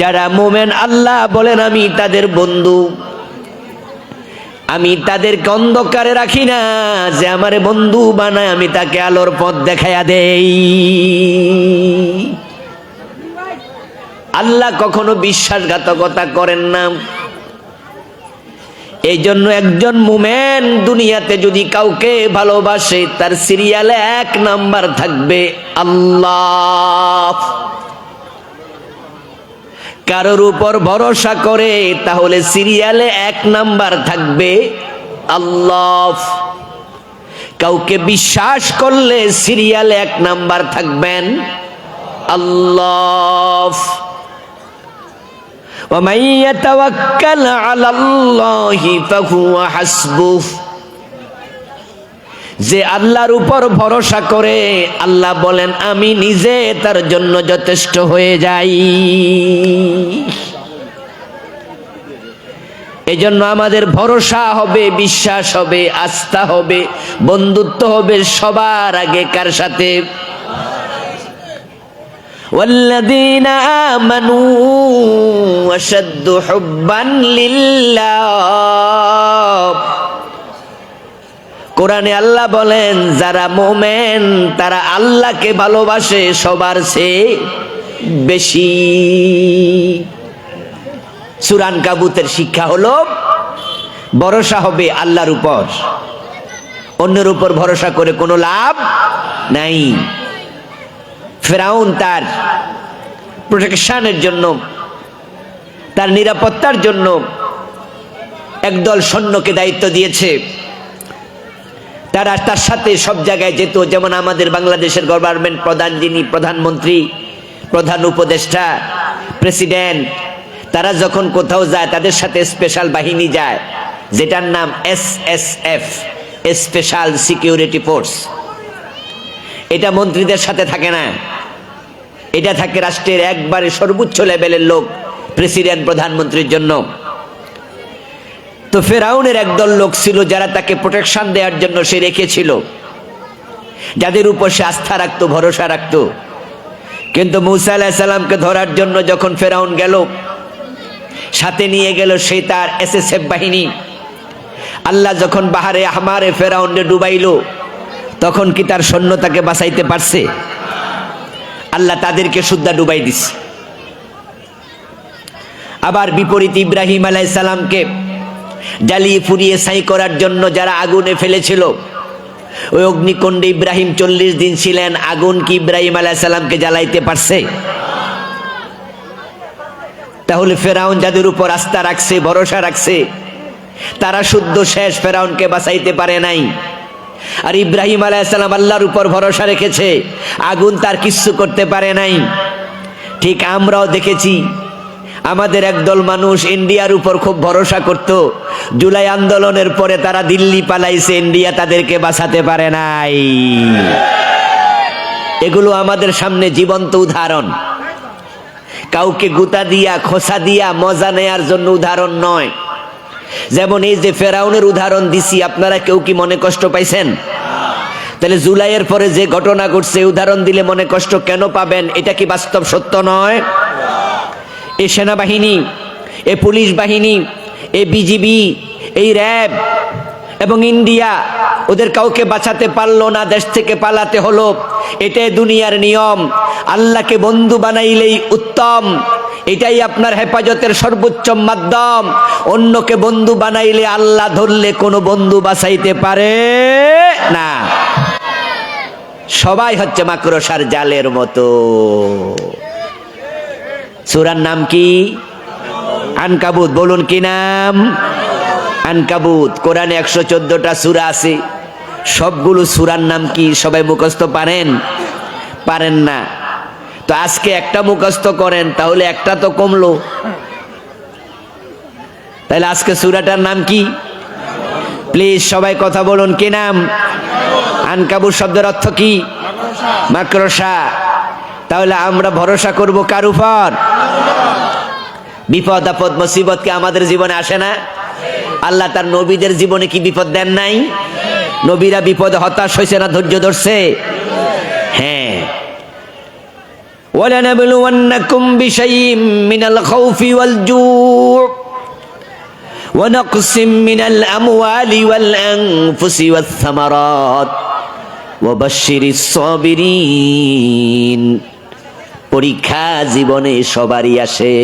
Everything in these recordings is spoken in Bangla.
যারা মুমিন আল্লাহ বলেন আমি তাদের বন্ধু, আমি তাদেরকে অন্ধকারে রাখি না, যে আমারে বন্ধু বানায় আমি তাকে আলোর পথ দেখাইয়া দেই। আল্লাহ কখনো বিশ্বাসঘাতকতা করেন না। এই জন্য একজন মুমিন দুনিয়াতে যদি কাউকে ভালোবাসে তার সিরিয়ালে 1 নাম্বার থাকবে আল্লাহ। কারোর উপর ভরসা করে তাহলে সিরিয়ালে 1 নাম্বার থাকবে আল্লাহ। কাউকে বিশ্বাস করলে সিরিয়ালে 1 নাম্বার থাকবেন আল্লাহ। وَمَن يَتَوَكَّلْ عَلَى اللَّهِ فَهُوَ حَسْبُهُ। যে আল্লাহর উপর ভরসা করে আল্লাহ বলেন আমি নিজে তার জন্য যথেষ্ট হয়ে যাই। এজন্য আমাদের ভরসা হবে, বিশ্বাস হবে, আস্থা হবে, বন্ধুত্ব হবে সবার আগে কার সাথে? والذين آمنوا أشد حبا لله। কোরআনে আল্লাহ বলেন যারা মুমিন তারা আল্লাহকে ভালোবাসে সবার চেয়ে বেশি। সূরা আনকাবুতের শিক্ষা হলো ভরসা হবে আল্লাহর উপর, অন্যের উপর ভরসা করে কোনো লাভ নাই। ফেরাউন তার প্রোটেকশনের জন্য, তার নিরাপত্তার জন্য একদল সৈন্যকে দায়িত্ব দিয়েছে। তারা তার সাথে সব জায়গায় যেত, যেমন আমাদের বাংলাদেশের গভর্নমেন্ট প্রধান, যিনি প্রধানমন্ত্রী, প্রধান উপদেষ্টা, প্রেসিডেন্ট, তারা যখন কোথাও যায় তাদের সাথে স্পেশাল বাহিনী যায়, যেটার নাম SSF, স্পেশাল সিকিউরিটি ফোর্স। এটা মন্ত্রীদের সাথে থাকে না, এটা থাকে রাষ্ট্রের একবারে সর্বোচ্চ লেভেলের লোক, প্রেসিডেন্ট, প্রধানমন্ত্রীর জন্য। তো ফেরাউনের একদল লোক ছিল যারা তাকে প্রোটেকশন দেওয়ার জন্য সে রেখেছিল, যাদের উপর সে আস্থা রাখতো, ভরসা রাখতো। কিন্তু মূসা আলাইহিস সালামকে ধরার জন্য যখন ফেরাউন গেল, সাথে নিয়ে গেল সে তার SSF বাহিনী। আল্লাহ যখন বাহারে আহমারে ফেরাউনকে ডুবাইল, তখন কি তার সৈন্য তাকে বাঁচাইতে পারছে? আল্লাহ তাদেরকে শুদ্ধা ডুবাই দিছে। আবার বিপরীত ইব্রাহিম আলাইহিস সালামকে জ্বালিয়ে পুড়িয়ে ছাই করার জন্য যারা আগুনে ফেলেছিল, ওই অগ্নিকুণ্ডে ইব্রাহিম 40 দিন ছিলেন, আগুন কি ইব্রাহিম আলাইহিস সালামকে জ্বালাইতে পারছে? তাহলে ফেরাউন যাদের উপর আস্থা রাখছে, ভরসা রাখছে, তারা শুদ্ধ শেষ, ফেরাউনকে বাঁচাইতে পারে নাই। আর ইব্রাহিম আলাইহিস সালাম আল্লাহর উপর ভরসা রেখেছে, আগুন তার কিচ্ছু করতে পারে নাই। ঠিক আমরাও দেখেছি, আমাদের একদল মানুষ ইন্ডিয়ার উপর খুব ভরসা করত, জুলাই আন্দোলনের পরে তারা দিল্লি পালাইছে, ইন্ডিয়া তাদেরকে বাঁচাতে পারে নাই। এগুলো আমাদের সামনে জীবন্ত উদাহরণ। কাউকে গুতা দিয়া, খোসা দিয়া মজা নেয়ার জন্য উদাহরণ নয়। যেমন এই যে ফেরাউনের উদাহরণ দিছি, আপনারা কেউ কি মনে কষ্ট পাইছেন? তাহলে জুলাইয়ের পরে যে ঘটনা ঘটছে উদাহরণ দিলে মনে কষ্ট কেন পাবেন? এটা কি বাস্তব সত্য নয়? এই সেনাবাহিনী, এই পুলিশ বাহিনী, এই বিজিবি, এই র্যাব এবং ইন্ডিয়া, ওদের কাউকে বাঁচাতে পারলো না, দেশ থেকে পালাতে হলো। এটাই দুনিয়ার নিয়ম। আল্লাহকে বন্ধু বানাইলেই উত্তম, এটাই আপনার হেফাজতের সর্বোচ্চ মাধ্যম। অন্যকে বন্ধু বানাইলে আল্লাহ ধরলে কোনো বন্ধু বাঁচাইতে পারে না। সবাই হচ্ছে মাকড়সার জালের মতো। সূরার নাম কি? আনকাবুত। বলুন কি নাম? আনকাবুত। কোরআনে 114টা সূরা আছে, সবগুলো সূরার নাম কি সবাই মুখস্থ পারেন? পারেন না। তো আজকে একটা মুখস্থ করেন, তাহলে একটা তো কমলো। তাহলে আজকে সূরাটার নাম কি? প্লিজ সবাই কথা বলুন, কি নাম? আনকাবুত শব্দের অর্থ কি? মাকড়সা। তাহলে আমরা ভরসা করব কার উপর? বিপদ আপদ মুসিবত কি আমাদের জীবনে আসে না? আল্লাহ তার নবীদের জীবনে কি বিপদ দেন নাই? নবীরা বিপদে হতাশ হয়েছে না ধৈর্য ধরছে? হ্যাঁ। ওয়ালানাবলুওয়ান্নাকুম বিশাইইম মিনাল খাউফি ওয়াল জু' ওয়া নাকসিম মিনাল আমওয়ালি ওয়াল আনফুসি ওয়াস সামারাত ওয়া বাশশিরিস সাবিরিন। পরীক্ষা জীবনে সবারই আসে,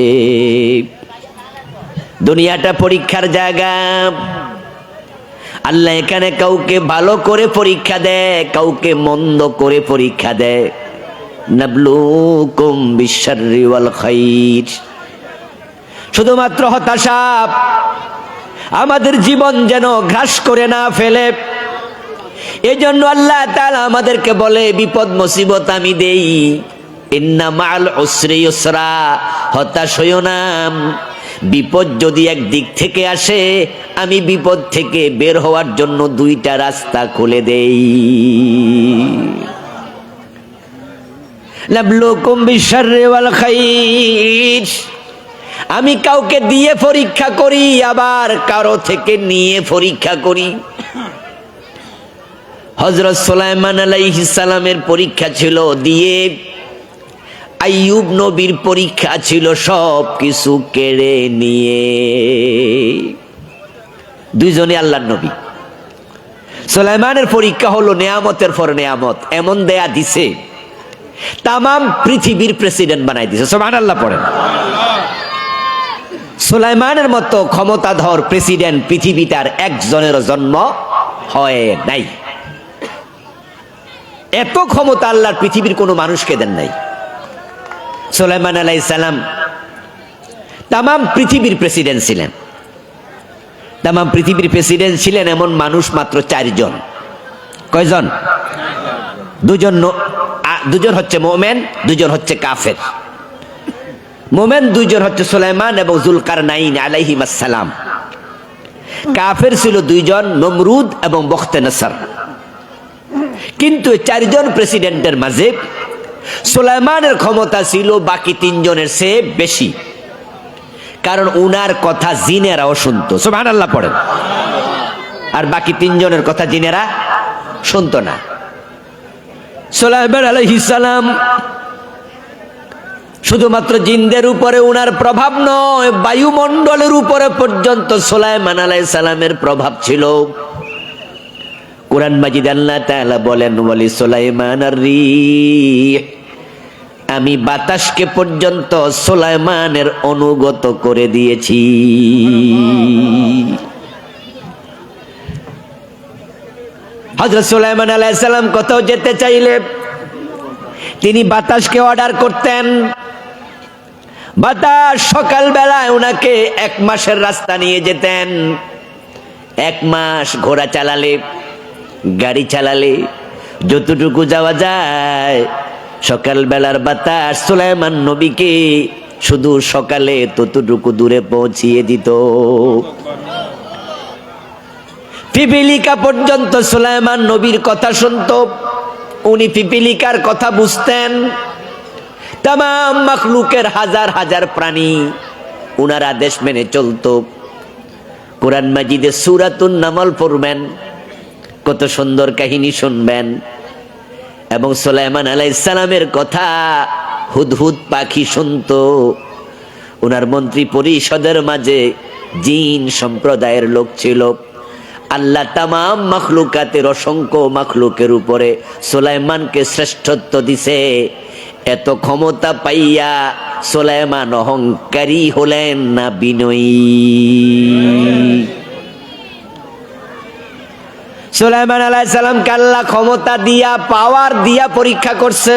দুনিয়াটা পরীক্ষার জায়গা। আল্লাহ এখানে কাউকে ভালো করে পরীক্ষা দেয়, কাউকে মন্দ করে পরীক্ষা দেয়। নাবলুকুম বিশশাররি ওয়াল খাইর। শুধুমাত্র হতাশা আমাদের জীবন যেন গ্রাস করে না ফেলে, এজন্য আল্লাহ তাআলা আমাদেরকে বলে বিপদ মুসিবত আমি দেই। ইন্না মাআল উসরি ইউসরা। হতাশ হইও না, বিপদ যদি একদিক থেকে আসে আমি বিপদ থেকে বের হওয়ার জন্য দুইটা রাস্তা খুলে দেই। নাবলুকুম বিশশাররি ওয়াল খাইর। আমি কাউকে দিয়ে পরীক্ষা করি, আবার কারো থেকে নিয়ে পরীক্ষা করি। হযরত সুলাইমান আলাইহিস সালামের পরীক্ষা ছিল দিয়ে, আইয়ুব নবীর পরীক্ষা ছিল সব কিছু কেড়ে নিয়ে। দুইজনই আল্লাহর নবী। সুলাইমানের পরীক্ষা হলো নেয়ামতের পর নেয়ামত, এমন দেয়া দিছে তামাম পৃথিবীর প্রেসিডেন্ট বানাই দিছে। সুবহানাল্লাহ পড়েন। সুলাইমানের মতো ক্ষমতাধর প্রেসিডেন্ট পৃথিবীটার একজনের জন্ম হয় নাই। এত ক্ষমতা আল্লাহর পৃথিবীর কোনো মানুষকে দেন নাই। সুলাইমান আলাইহিস সালাম তামাম পৃথিবীর প্রেসিডেন্ট ছিলেন। তামাম পৃথিবীর প্রেসিডেন্ট ছিলেন এমন মানুষ মাত্র 4 জন। কয়জন? দুজন হচ্ছে মুমিন, দুজন হচ্ছে কাফের। মুমিন দুইজন হচ্ছে সুলাইমান এবং যুলকারনাইন আলাইহিস সালাম। কাফের ছিল 2 জন, নমরুদ এবং বখতেনসর। কিন্তু 4 জন প্রেসিডেন্টের মাঝে সুলাইমানের ক্ষমতা ছিল বাকি 3 জনের চেয়ে বেশি, কারণ উনার কথা জিনেরাও শুনতো। সুবহানাল্লাহ পড়েন। আর বাকি 3 জনের কথা জিনেরা শুনতো না। সুলাইমান আলাইহিস সালাম শুধুমাত্র জিনদের উপরে উনার প্রভাব নয়, বায়ুমণ্ডলের উপরে পর্যন্ত সুলাইমান আলাইহিস সালামের প্রভাব ছিল। কুরআন মাজিদ আল্লাহ তাআলা বলেন, ওয়ালি সুলাইমানার রিহ। আমি বাতাসকে পর্যন্ত সুলাইমানের অনুগত করে দিয়েছি। হযরত সুলাইমান আলাইহিস সালাম কোথাও যেতে চাইলে তিনি বাতাসকে অর্ডার করতেন। বাতাস সকাল বেলায় উনাকে 1 মাসের রাস্তা নিয়ে যেতেন। 1 মাস ঘোড়া চালালে, গাড়ি চালালে যতটুকু যাওয়া যায়, সকাল বেলার বাতাস সুলাইমান নবীকে শুধু সকালে ততটুকু দূরে পৌঁছিয়ে দিত। পিপিলিকা পর্যন্ত সুলাইমান নবীর কথা শুনতো। উনি পিপিলিকার কথা বুঝতেন। তামাম মাখলুকের হাজার হাজার প্রাণী উনার আদেশ মেনে চলতো। কুরআন মাজিদে সূরাতুন নামল পড়বেন, কত সুন্দর কাহিনী শুনবেন। এবং সুলাইমান আলাইহিস সালামের কথা হুদহুদ পাখি শুনতো। উনার মন্ত্রী পরিষদের মাঝে জিন সম্প্রদায়ের লোক ছিল। আল্লাহ তামাম মাখলুকাতের অসংখ্য মাখলুকের উপরে সুলাইমানকে শ্রেষ্ঠত্ব দিছে। এত ক্ষমতা পাইয়া সুলাইমান অহংকারী হলেন না বিনয়ী? সুলাইমান আলাইহিস সালামকে আল্লাহ ক্ষমতা দিয়া, পাওয়ার দিয়া পরীক্ষা করছে।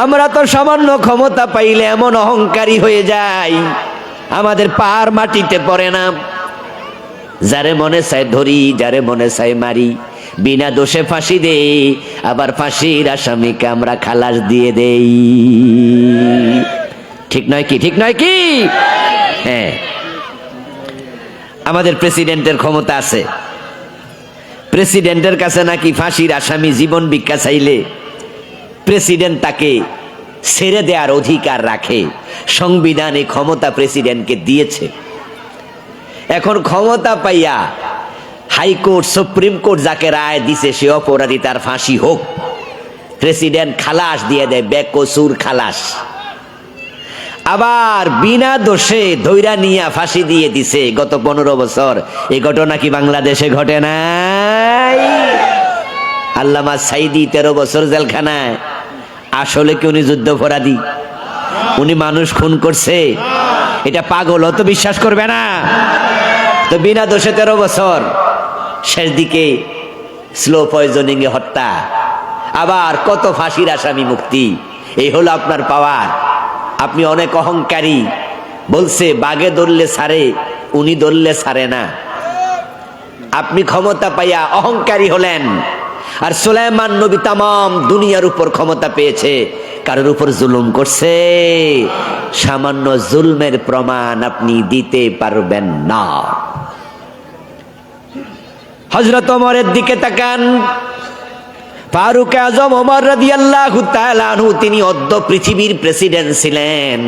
আমরা তো সামান্য ক্ষমতা পাইলে এমন অহংকারী হয়ে যাই, আমাদের পার মাটিতে পড়ে না। যারে মনে চায় ধরি, যারে মনে চায় মারি, বিনা দোষে ফাঁসি দেই, আবার ফাঁসির আসামিকে আমরা খালাস দিয়ে দেই। ঠিক নয় কি? ঠিক নয় কি? হ্যাঁ, আমাদের প্রেসিডেন্টের ক্ষমতা আছে। প্রেসিডেন্টের কাছে নাকি ফাঁসির আসামি জীবন ভিক্ষা চাইলে প্রেসিডেন্ট তাকে ছেড়ে দেওয়ার অধিকার রাখে। সংবিধানে ক্ষমতা প্রেসিডেন্টকে দিয়েছে। এখন ক্ষমতা পাইয়া হাইকোর্ট, সুপ্রিম কোর্ট যাকে রায় দিছে সে অপরাধী, তার ফাঁসি হোক, প্রেসিডেন্ট খালাস দিয়ে দেয়, বেকসুর খালাস। আবার বিনা দোষে ধৈরা নিয়া ফাঁসি দিয়ে দিছে গত 15 বছর। এই ঘটনা কি বাংলাদেশে ঘটে নাই? আল্লামা সাইদি 13 বছর জেলখানায়। আসলে কি উনি যুদ্ধাপরাধী? উনি মানুষ খুন করছে? এটা পাগল তো বিশ্বাস করবে না। তো বিনা দোষে 13 বছর, শেষ দিকে স্লো পয়জনিং এ হত্যা। আবার কত ফাঁসির আসামি মুক্তি। এই হলো আপনার পাওয়ার। আপনি অনেক অহংকারী। বলছে বাগে ধরলে ছাড়ে, উনি ধরলে ছাড়ে না। আপনি ক্ষমতা পাইয়া অহংকারী হলেন। আর সুলাইমান নবী তামাম দুনিয়ার উপর ক্ষমতা পেয়েছে, কারোর উপর জুলুম করছে? সামান্য জুলমের প্রমাণ আপনি দিতে পারবেন না। হযরত ওমরের দিকে তাকান। ফারুক আজম ওমর রাদিয়াল্লাহু তাআলা আনহু, তিনি অদ্য পৃথিবীর প্রেসিডেন্ট ছিলেন।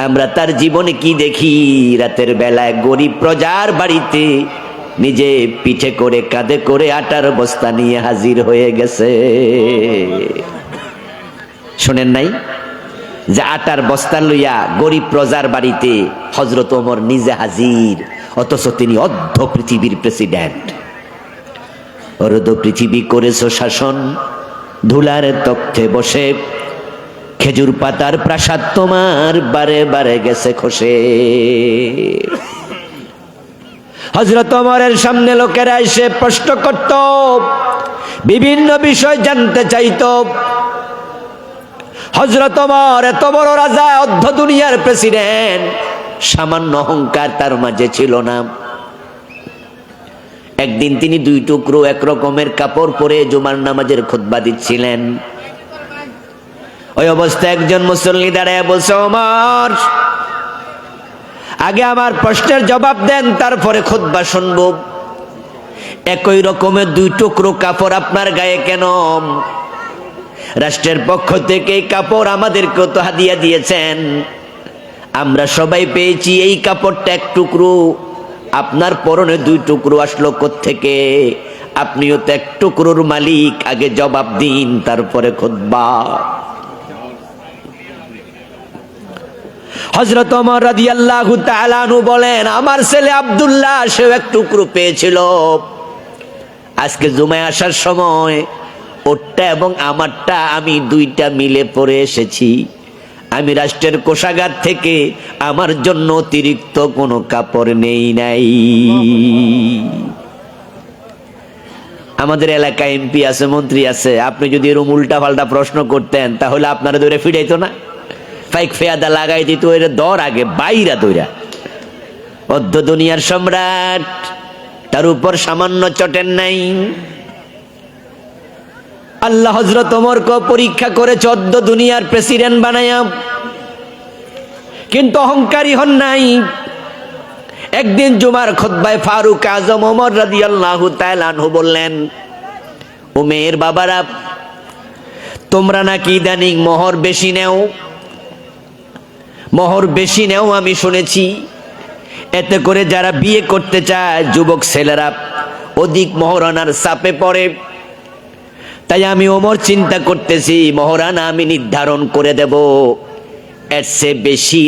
আমরা তার জীবনে কি দেখি? রাতের বেলায় গরিব প্রজার বাড়িতে নিজে পিঠে করে কাঁধে করে আটার বস্তা নিয়ে হাজির হয়ে গেছে। শোনেন নাই যে আটার বস্তা লইয়া গরিব প্রজার বাড়িতে হযরত ওমর নিজে হাজির, অথচ তিনি অর্ধ পৃথিবীর প্রেসিডেন্ট। অর্ধ পৃথিবী করেছো শাসন, ধুলার তখ্তে বসে খেজুর পাতার প্রাসাদ তোমার বারে বারে গেছে খসে। হযরত ওমরের সামনে লোকেরা এসে প্রশ্ন করত, বিভিন্ন বিষয় জানতে চাইত। হযরত ওমর এত বড় রাজা, অর্ধ দুনিয়ার প্রেসিডেন্ট, সামান্য অহংকার তার মাঝে ছিল না। একদিন তিনি 2 টুকরো এক রকমের কাপড় পরে জুমার নামাজের খুতবা দিচ্ছিলেন। ওই অবস্থায় একজন মুসল্লি দাঁড়ায় বলছে, ওমর, আগে আমার প্রশ্নের জবাব দেন, তারপরে খুতবা শুনবো। একই রকমের 2 টুকরো কাপড় আপনার গায়ে কেন? রাষ্ট্রের পক্ষ থেকে এই কাপড় আমাদেরকে তো হাদিয়া দিয়েছেন, আমরা সবাই পেয়েছি। এই কাপড়টা 1 টুকরো, আপনার পরনে 2 টুকরো আসলো কোত্থেকে? আপনিও তো 1 টুকরোর মালিক। আগে জবাব দিন, তারপরে খুতবা। হযরত ওমর রাদিয়াল্লাহু তাআলা আনহু বলেন, আমার ছেলে আব্দুল্লাহ, সেও 1 টুকরো পেয়েছিল। আজকে জুমায় আসার সময় ওরটা এবং আমারটা আমি 2টা মিলে পরে এসেছি। আমি রাষ্ট্রের কোষাগার থেকে আমার জন্য অতিরিক্ত কোনো কাপড় নেই নাই। আমাদের এলাকায় এমপি আছে, মন্ত্রী আছে। আপনি যদি এরকম উল্টা পাল্টা প্রশ্ন করতেন, তাহলে আপনারা ধরে ফিরাইতো না, ফাইক ফেয়াদা লাগাই দিত। এর দর আগে বাইরা দইরা। অর্ধ দুনিয়ার সম্রাট, তার উপর সামান্য চটেন নাই। আল্লাহ হযরত ওমরকে পরীক্ষা করে 14 দুনিয়ার প্রেসিডেন্ট বানায়া, কিন্তু অহংকারী হন নাই। একদিন জুমার খুতবায় ফারুক আজম ওমর রাদিয়াল্লাহু তাআলা আনহু বললেন, ও মেয়ের বাবারা, তোমরা নাকি ইদানিং মোহর বেশি নেও, মোহর বেশি নেও আমি শুনেছি। এতে করে যারা বিয়ে করতে চায় যুবক ছেলেরা অধিক মহারণার চাপে পড়ে। তাই আমি ওমর চিন্তা করতেছি, মহারণা আমি নির্ধারণ করে দেব, এর চেয়ে বেশি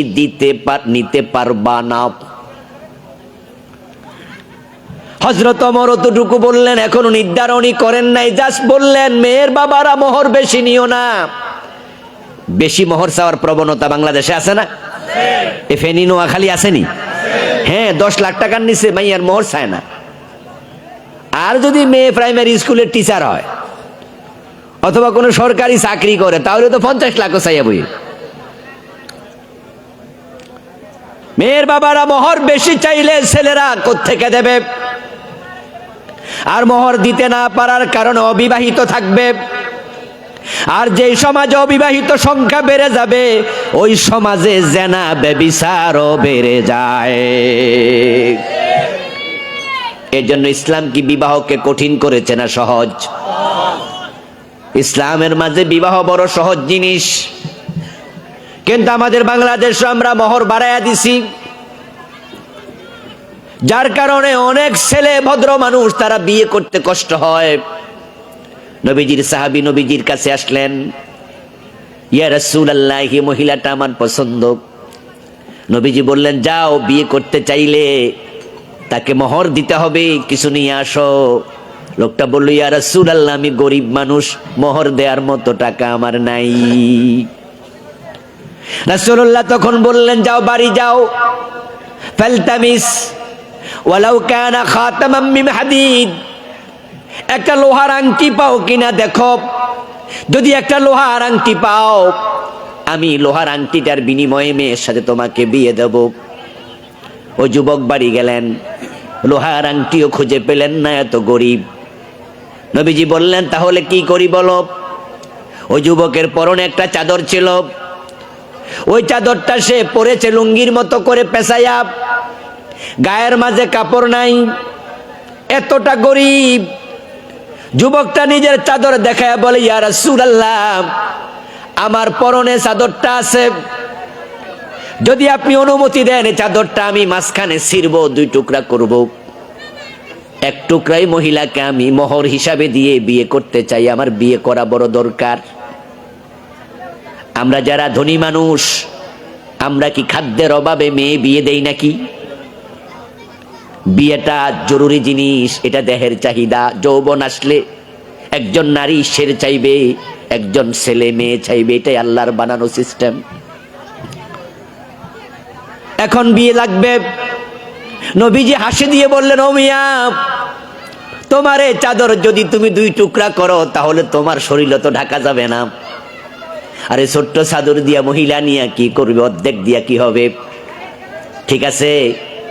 নিতে পারবা না। হযরত ওমর অতটুকু বললেন, এখনো নির্ধারণই করেন নাই, জাস্ট বললেন, মেয়ের বাবারা মোহর বেশি নিও না। বেশি মোহর চাওয়ার প্রবণতা বাংলাদেশে আছে না? এ ফেনী নোয়াখালী আসেনি? হ্যাঁ, 10 লাখ টাকার নিচে মাইয়ার মোহর চায় না। আর যদি মেয়ে প্রাইমারি স্কুলের টিচার হয় অথবা কোনো সরকারি চাকরি করে, তাহলে তো 50 লাখও চাইয়া বই। মেয়ের বাবারা মোহর বেশি চাইলে ছেলেরা কোত্থেকে দেবে? আর মোহর দিতে না পারার কারণে অবিবাহিত থাকবে। আর যেই সমাজে অবিবাহিত সংখ্যা বেড়ে যাবে, ওই সমাজে জেনা ব্যভিচারও বেড়ে যায়। এর জন্য ইসলাম কি বিবাহকে কঠিন করেছে না সহজ? ইসলামের মাঝে বিবাহ বড় সহজ জিনিস, কিন্তু আমাদের বাংলাদেশে আমরা মোহর বাড়াইয়া দিছি, যার কারণে অনেক ছেলে ভদ্র মানুষ তারা বিয়ে করতে কষ্ট হয়। নবীজির সাহাবী নবীজির কাছে আসলেন, ইয়া রাসূলুল্লাহ, এই মহিলাটা আমার পছন্দ। নবীজি বললেন, যাও, বিয়ে করতে চাইলে তাকে মোহর দিতে হবে, কিছু নিয়ে আসো। লোকটা বলল, ইয়া রাসূলুল্লাহ, আমি গরিব মানুষ, মোহর দেওয়ার মতো টাকা আমার নাই। রাসূলুল্লাহ তখন বললেন, যাও, বাড়ি যাও, ফালতামিস ওয়ালাউ কানা খাতামান মিন হাদিদ, একটা লোহার আংটি পাও কিনা দেখো। যদি একটা লোহার আংটি পাও, আমি লোহার আংটিটার বিনিময়ে মেয়ের সাথে তোমাকে বিয়ে দেব। ওই যুবক বাড়ি গেলেন, লোহার আংটিও খুঁজে পেলেন না, এত গরিব। নবীজি বললেন, তাহলে কি করি বলো। ওই যুবকের পরনে একটা চাদর ছিল, ওই চাদরটা সে পরেছে লুঙ্গির মতো করে পেঁচাইয়া, গায়ের মাঝে কাপড় নাই, এতটা গরিব। যুবকটা নিজের চাদর দেখায় বলে, ইয়া রাসূলুল্লাহ, আমার পরনে চাদরটা আছে, যদি আপনি অনুমতি দেন এই চাদরটা আমি মাঝখানে ছিঁড়ব, 2 টুকরা করব। 1 টুকরাই মহিলাকে আমি মোহর হিসাবে দিয়ে বিয়ে করতে চাই, আমার বিয়ে করা বড় দরকার। আমরা যারা ধনী মানুষ, আমরা কি খাদ্যের অভাবে মেয়ে বিয়ে দেই নাকি? বিয়েটা জরুরি জিনিস, এটা দেহের চাহিদা। যৌবন আসলে একজন নারী শের চাইবে, একজন ছেলে মেয়ে চাইবে, এটাই আল্লাহর বানানো সিস্টেম। এখন বিয়ে লাগবে। নবীজি হাসি দিয়ে বললেন, ও মিয়া, তোমার এই চাদর যদি তুমি 2 টুকরা করো, তাহলে তোমার শরীর তো ঢাকা যাবে না। আরে ছোট্ট চাদর দিয়া মহিলা নিয়ে কি করবে, অর্ধেক দিয়া কি হবে? ঠিক আছে,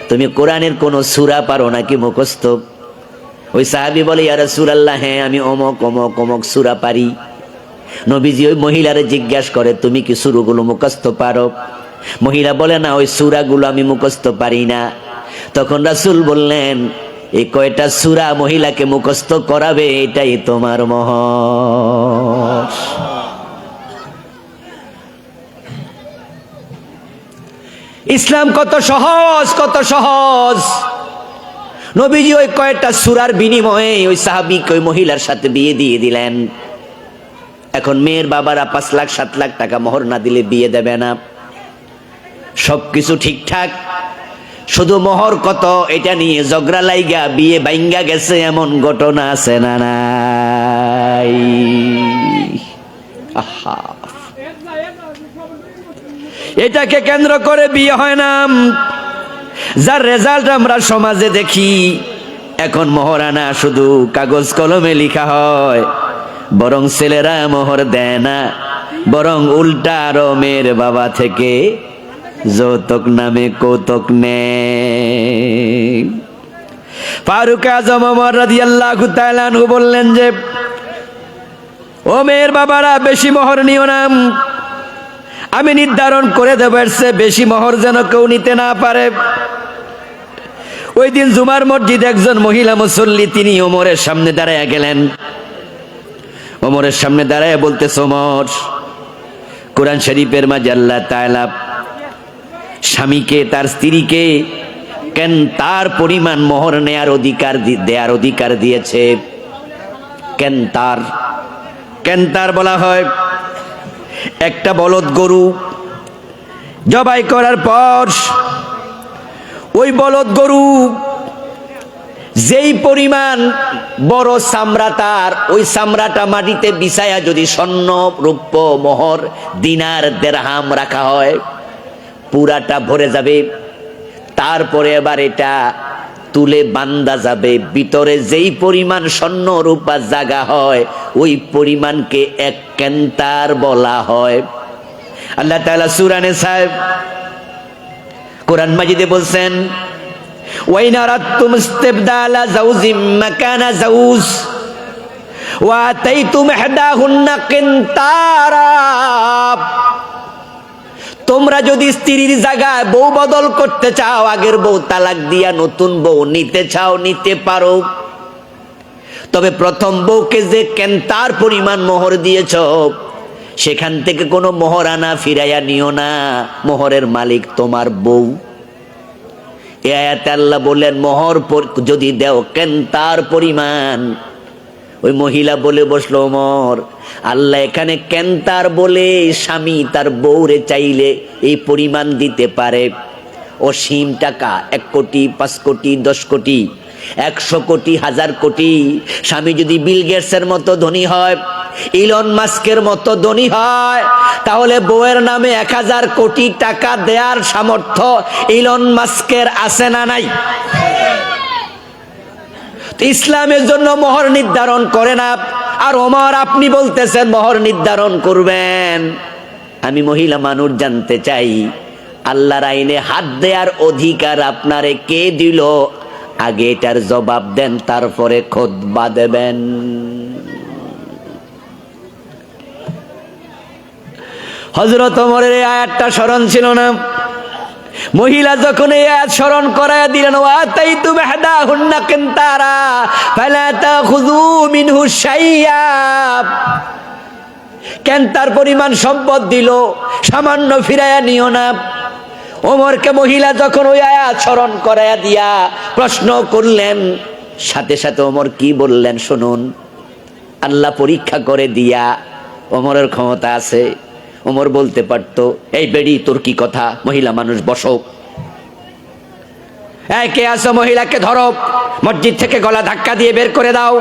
তুমি কোরআনের কোন সূরা পারো নাকি মুখস্থ? ওই সাহাবী বলে, ইয়া রাসূলুল্লাহ, হ্যাঁ, আমি অমক অমক অমক সূরা পারি। নবীজি ওই মহিলারে জিজ্ঞাসা করে, তুমি কি সূরাগুলো মুখস্থ পারো? মহিলা বলে, না, ওই সূরাগুলো আমি মুখস্থ পারি না। তখন রাসূল বললেন, এই কয়টা সূরা মহিলাকে মুখস্থ করাবে, এটাই তোমার মোহর। ইসলাম কত সহজ, কত সহজ। নবীজি ওই কয়েকটা সূরার বিনিময়ে ওই সাহাবীকে ওই মহিলার সাথে বিয়ে দিয়ে দিলেন। এখন মেয়ের বাবারা 5 লাখ 7 লাখ টাকা মোহর না দিলে বিয়ে দেবে না। সবকিছু ঠিকঠাক, শুধু মোহর কত এটা নিয়ে ঝগড়া লাইগা বিয়ে ভাঙ্গা গেছে, এমন ঘটনা আছে না নাই? আহা, এটাকে কেন্দ্র করে বিয়ে হয় না। যার রেজাল্ট আমরা সমাজে দেখি, এখন মোহরানা শুধু কাগজ কলমে লেখা হয়, বরং ছেলেরা মোহর দেয় না, বরং উল্টা আরো মেয়ের বাবা থেকে যৌতুক নামে কৌতুক নেয়। ফারুক আজম ওমর রাদিয়াল্লাহু তাআলা আনহু বললেন যে, ও মেয়ের বাবারা, বেশি মোহর নিও না, আমি নির্ধারণ করে দেব, এর চেয়ে বেশি মোহর যেন কেউ নিতে না পারে। ওই দিন জুমার মসজিদে একজন মহিলা মুসল্লি, তিনি ওমরের সামনে দাঁড়ায় গেলেন। ওমরের সামনে দাঁড়ায় বলতেছে, ওমর, কোরআন শরীফের মাঝে আল্লাহ তাআলা স্বামীকে, তার স্ত্রীকে কেন তার পরিমাণ মোহর দেয়ার অধিকার দিয়েছে। কেনতার বলা হয়, একটা বলদ গরু জবাই করার পর ওই বলদ গরু যেই পরিমাণ বড় চামড়া, তার ওই চামড়াটা মাটিতে বিছায়া যদি স্বর্ণ রৌপ্য মোহর দিনার দেরহাম রাখা হয়, পুরাটা ভরে যাবে। তারপরে এবার এটা তুলে বান্দা যাবে, ভিতরে যেই পরিমাণ স্বর্ণ রূপা জায়গা হয়, ওই পরিমাণকে 1 কেন্তার বলা হয়। আল্লাহ তাআলা সূরা নিসা কোরআন মাজিদে বলছেন, ওয়াইন আরাদতুম ইস্তিবদালা যাওজিম মাকানা যাওজ ওয়া আতাইতুম ইহদাহুন্না কিনতারা, তোমরা যদি স্ত্রীর জায়গায় বউ বদল করতে চাও, আগের বউ তালাক দিয়া নতুন বউ নিতে চাও, নিতে পারো, তবে প্রথম বউকে যে কেনতার পরিমাণ মোহর দিয়েছ, সেখান থেকে কোনো মোহরানা ফিরাইয়া নিও না, মোহরের মালিক তোমার বউ। এই আয়াতে আল্লাহ বললেন, মোহর যদি দেও কেনতার পরিমাণ, ওই মহিলা বলে বসলো, ওমর, আল্লাহ এখানে কেন্তার বলে স্বামী তার বউরে চাইলে এই পরিমাণ দিতে পারে। অসীম টাকা, 1 কোটি, 5 কোটি, 10 কোটি, 100 কোটি, 1000 কোটি। স্বামী যদি বিল গেটসের মতো ধনী হয়, ইলন মাস্কের মতো ধনী হয়, তাহলে বউয়ের নামে 1000 কোটি টাকা দেওয়ার সামর্থ্য ইলন মাস্কের আছে না নাই? ইসলামের জন্য মোহর নির্ধারণ করে না। আর ওমর, আপনি বলতেছেন মোহর নির্ধারণ করবেন। আমি মহিলা মানুষ জানতে চাই, আল্লাহর আইনে হাত দেওয়ার অধিকার আপনারে কে দিল? আগে এটার জবাব দেন, তারপরে খুতবা দেবেন। হযরত ওমরের এই আয়াতটা স্মরণ ছিল না। মহিলা যখন এই আয়াত স্মরণ করায়া দিলেন, ওয়াতাইতু বিহদাহুন্না কিনতারা ফালা তাখুযু মিনহু শাইয়্যা, কেন্তার পরিমাণ সম্পদ দিল, সামান্য ফিরাইয়া নিও না। ওমরকে মহিলা যখন ওই আয়াত স্মরণ করায়া দিয়া প্রশ্ন করলেন, সাথে সাথে ওমর কি বললেন শুনুন। আল্লাহ পরীক্ষা করে দিয়া, ওমরের ক্ষমতা আছে, ওমর বলতে পারতো, এই বেড়ি তোর কি কথা, মহিলা মানুষ বসো, কে আছো মহিলাকে ধরো, মসজিদ থেকে গলা ধাক্কা দিয়ে বের করে দাও।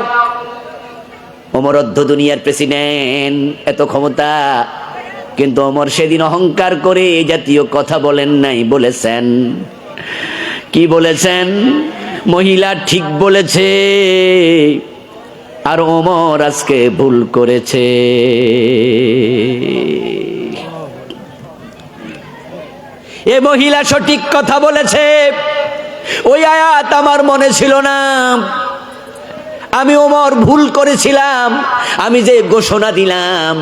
ওমর অর্ধ দুনিয়ার প্রেসিডেন্ট, এত ক্ষমতা, কিন্তু ওমর সেদিন অহংকার করে এই জাতীয় কথা বলেন নাই। বলেছেন কি বলেছেন? মহিলা ঠিক বলেছে আর ওমর আজকে ভুল করেছে। এ মহিলা সঠিক কথা বলেছে। ওই আয়াত আমার মনে ছিল না, আমি ওমর ভুল করেছিলাম। আমি যে ঘোষণা দিলাম,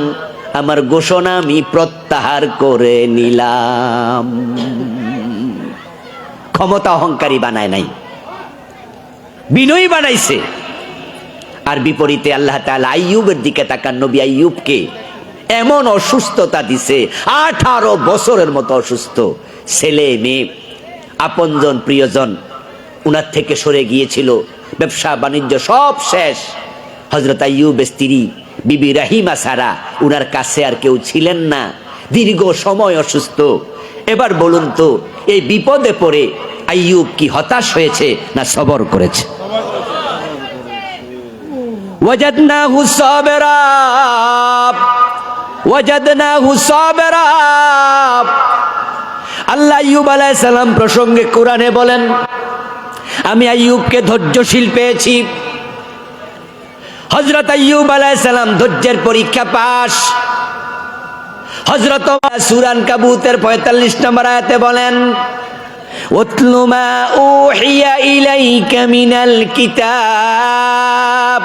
আমার ঘোষণা আমি প্রত্যাহার করে নিলাম। ক্ষমতা অহংকারী বানায় নাই, বিনয়ী বানাইছে। আর বিপরীতে আল্লাহ তাআলা আইয়ুবের দিকে তাকান, নবী আইয়ুবকে এমন অসুস্থতা দিছে, 18 বছরের মতো অসুস্থ। ছেলে মেয়ে আপনজন প্রিয়জন উনার থেকে সরে গিয়েছিল, ব্যবসা বাণিজ্য সব শেষ। হযরত আইয়ুবের স্ত্রী বিবি রাহিমা ছাড়া উনার কাছে আর কেউ ছিলেন না, দীর্ঘ সময় অসুস্থ। এবার বলুন তো, এই বিপদে পড়ে আইয়ুব কি হতাশ হয়েছে না সবর করেছে? ওয়াজাদনাহু সাবিরা, ওয়াজাদনাহু সাবিরা। আল্লাহ আইয়ুব আলাইহিস সালাম প্রসঙ্গে কোরআনে বলেন, আমি আইয়ুবকে ধৈর্যশীল পেয়েছি। হযরত আইয়ুব আলাইহিস সালাম ধৈর্যের পরীক্ষা পাস। হযরত সূরা আনকাবুতের 45 নম্বর আয়াতে বলেন, উতলু মা উহিয়া ইলাইকা মিনাল কিতাব।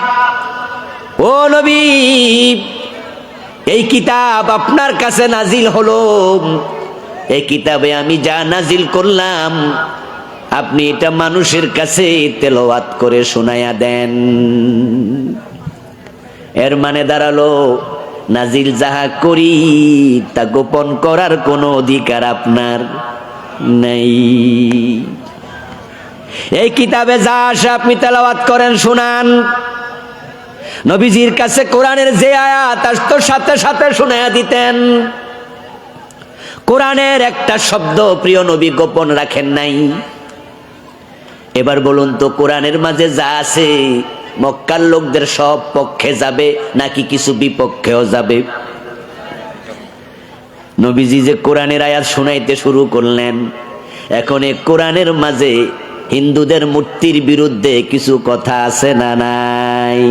ও নবী, এই কিতাব আপনার কাছে নাজিল হলো, এই কিতাবে আমি যা নাজিল করলাম আপনি এটা মানুষের কাছে তেলাওয়াত করে শোনায়া দেন। এর মানে দাঁড়ালো, নাজিল যাহা করি তা গোপন করার কোনো অধিকার আপনার নাই। এই কিতাবে যা আসে আপনি তেলাওয়াত করেন, শোনান। নবীজির কাছে কোরআনের যে আয়াত আসতো সাথে সাথে শোনায়া দিতেন। কোরআনের একটা শব্দ প্রিয় নবী গোপন রাখেন নাই। এবার বলুন তো, কোরআনের মাঝে যা আছে মক্কার লোকদের সব পক্ষে যাবে নাকি কিছু বিপক্ষেও যাবে? নবীজি যে কোরআনের আয়াত শোনাইতে শুরু করলেন, এখন এই কোরআনের মাঝে হিন্দুদের মূর্তির বিরুদ্ধে কিছু কথা আছে না নাই?